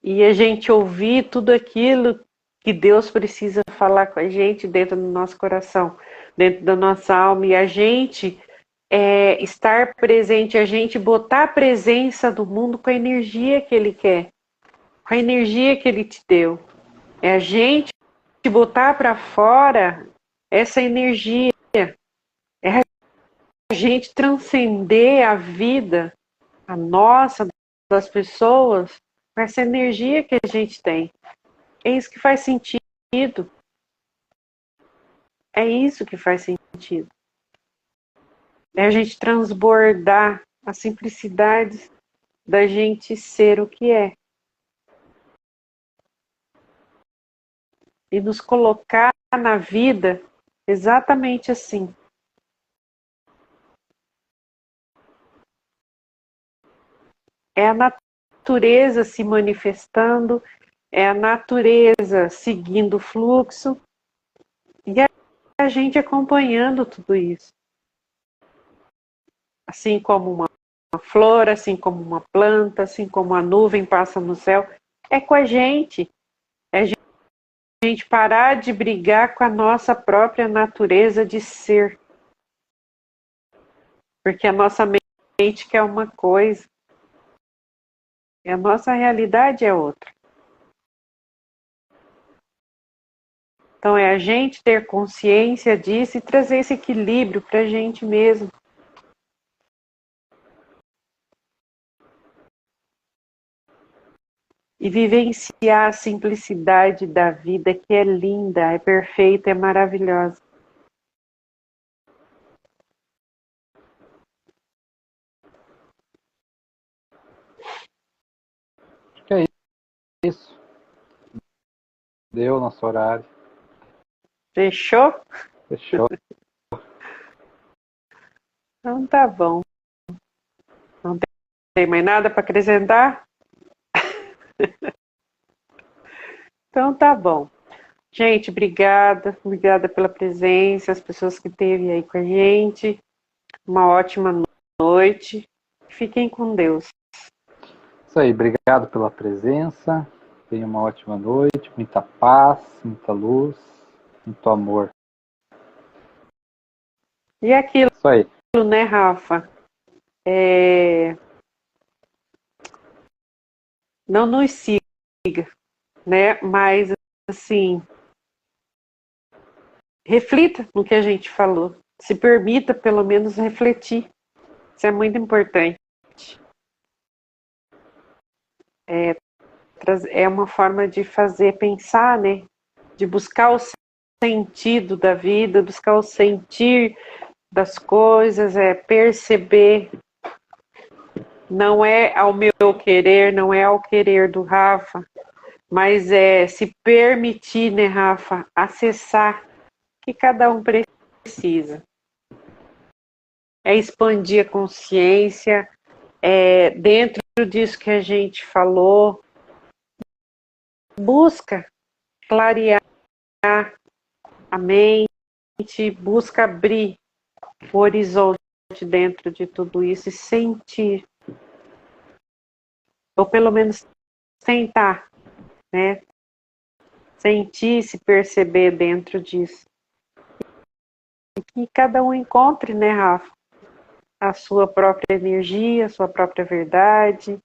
E a gente ouvir tudo aquilo que Deus precisa falar com a gente dentro do nosso coração, dentro da nossa alma, e a gente estar presente, a gente botar a presença do mundo com a energia que Ele quer, com a energia que Ele te deu. É a gente botar para fora essa energia, é a gente transcender a vida, a nossa, das pessoas, com essa energia que a gente tem. É isso que faz sentido. É isso que faz sentido. É a gente transbordar a simplicidade da gente ser o que é. E nos colocar na vida exatamente assim. É a natureza se manifestando, é a natureza seguindo o fluxo e a gente acompanhando tudo isso. Assim como uma flor, assim como uma planta, assim como a nuvem passa no céu, é com a gente. É a gente parar de brigar com a nossa própria natureza de ser. Porque a nossa mente quer uma coisa e a nossa realidade é outra. Então é a gente ter consciência disso e trazer esse equilíbrio para a gente mesmo. E vivenciar a simplicidade da vida, que é linda, é perfeita, é maravilhosa. Acho que é isso. Deu nosso horário. Fechou? Fechou. Então tá bom. Não tem mais nada para acrescentar? Então tá bom. Gente, obrigada. Obrigada pela presença, as pessoas que esteve aí com a gente. Uma ótima noite. Fiquem com Deus. Isso aí, obrigado pela presença. Tenha uma ótima noite, muita paz, muita luz, muito amor. E aquilo, Isso aí. né, Rafa? Não nos siga, né? Mas, assim, reflita no que a gente falou. Se permita, pelo menos, refletir. Isso é muito importante. É uma forma de fazer pensar, né? De buscar o sentido da vida, buscar o sentir das coisas, é perceber. Não é ao meu querer, não é ao querer do Rafa, mas é se permitir, né, Rafa, acessar o que cada um precisa. É expandir a consciência, dentro disso que a gente falou, busca clarear a mente, busca abrir o horizonte dentro de tudo isso e sentir, ou pelo menos tentar, né? Sentir, se perceber dentro disso. E que cada um encontre, né, Rafa, a sua própria energia, a sua própria verdade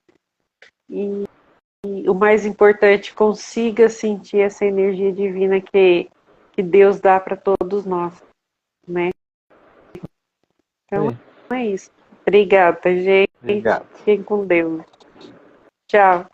e o mais importante, consiga sentir essa energia divina que Deus dá para todos nós, né? Então é isso. Obrigada, gente. Obrigado. Fiquem com Deus. Tchau.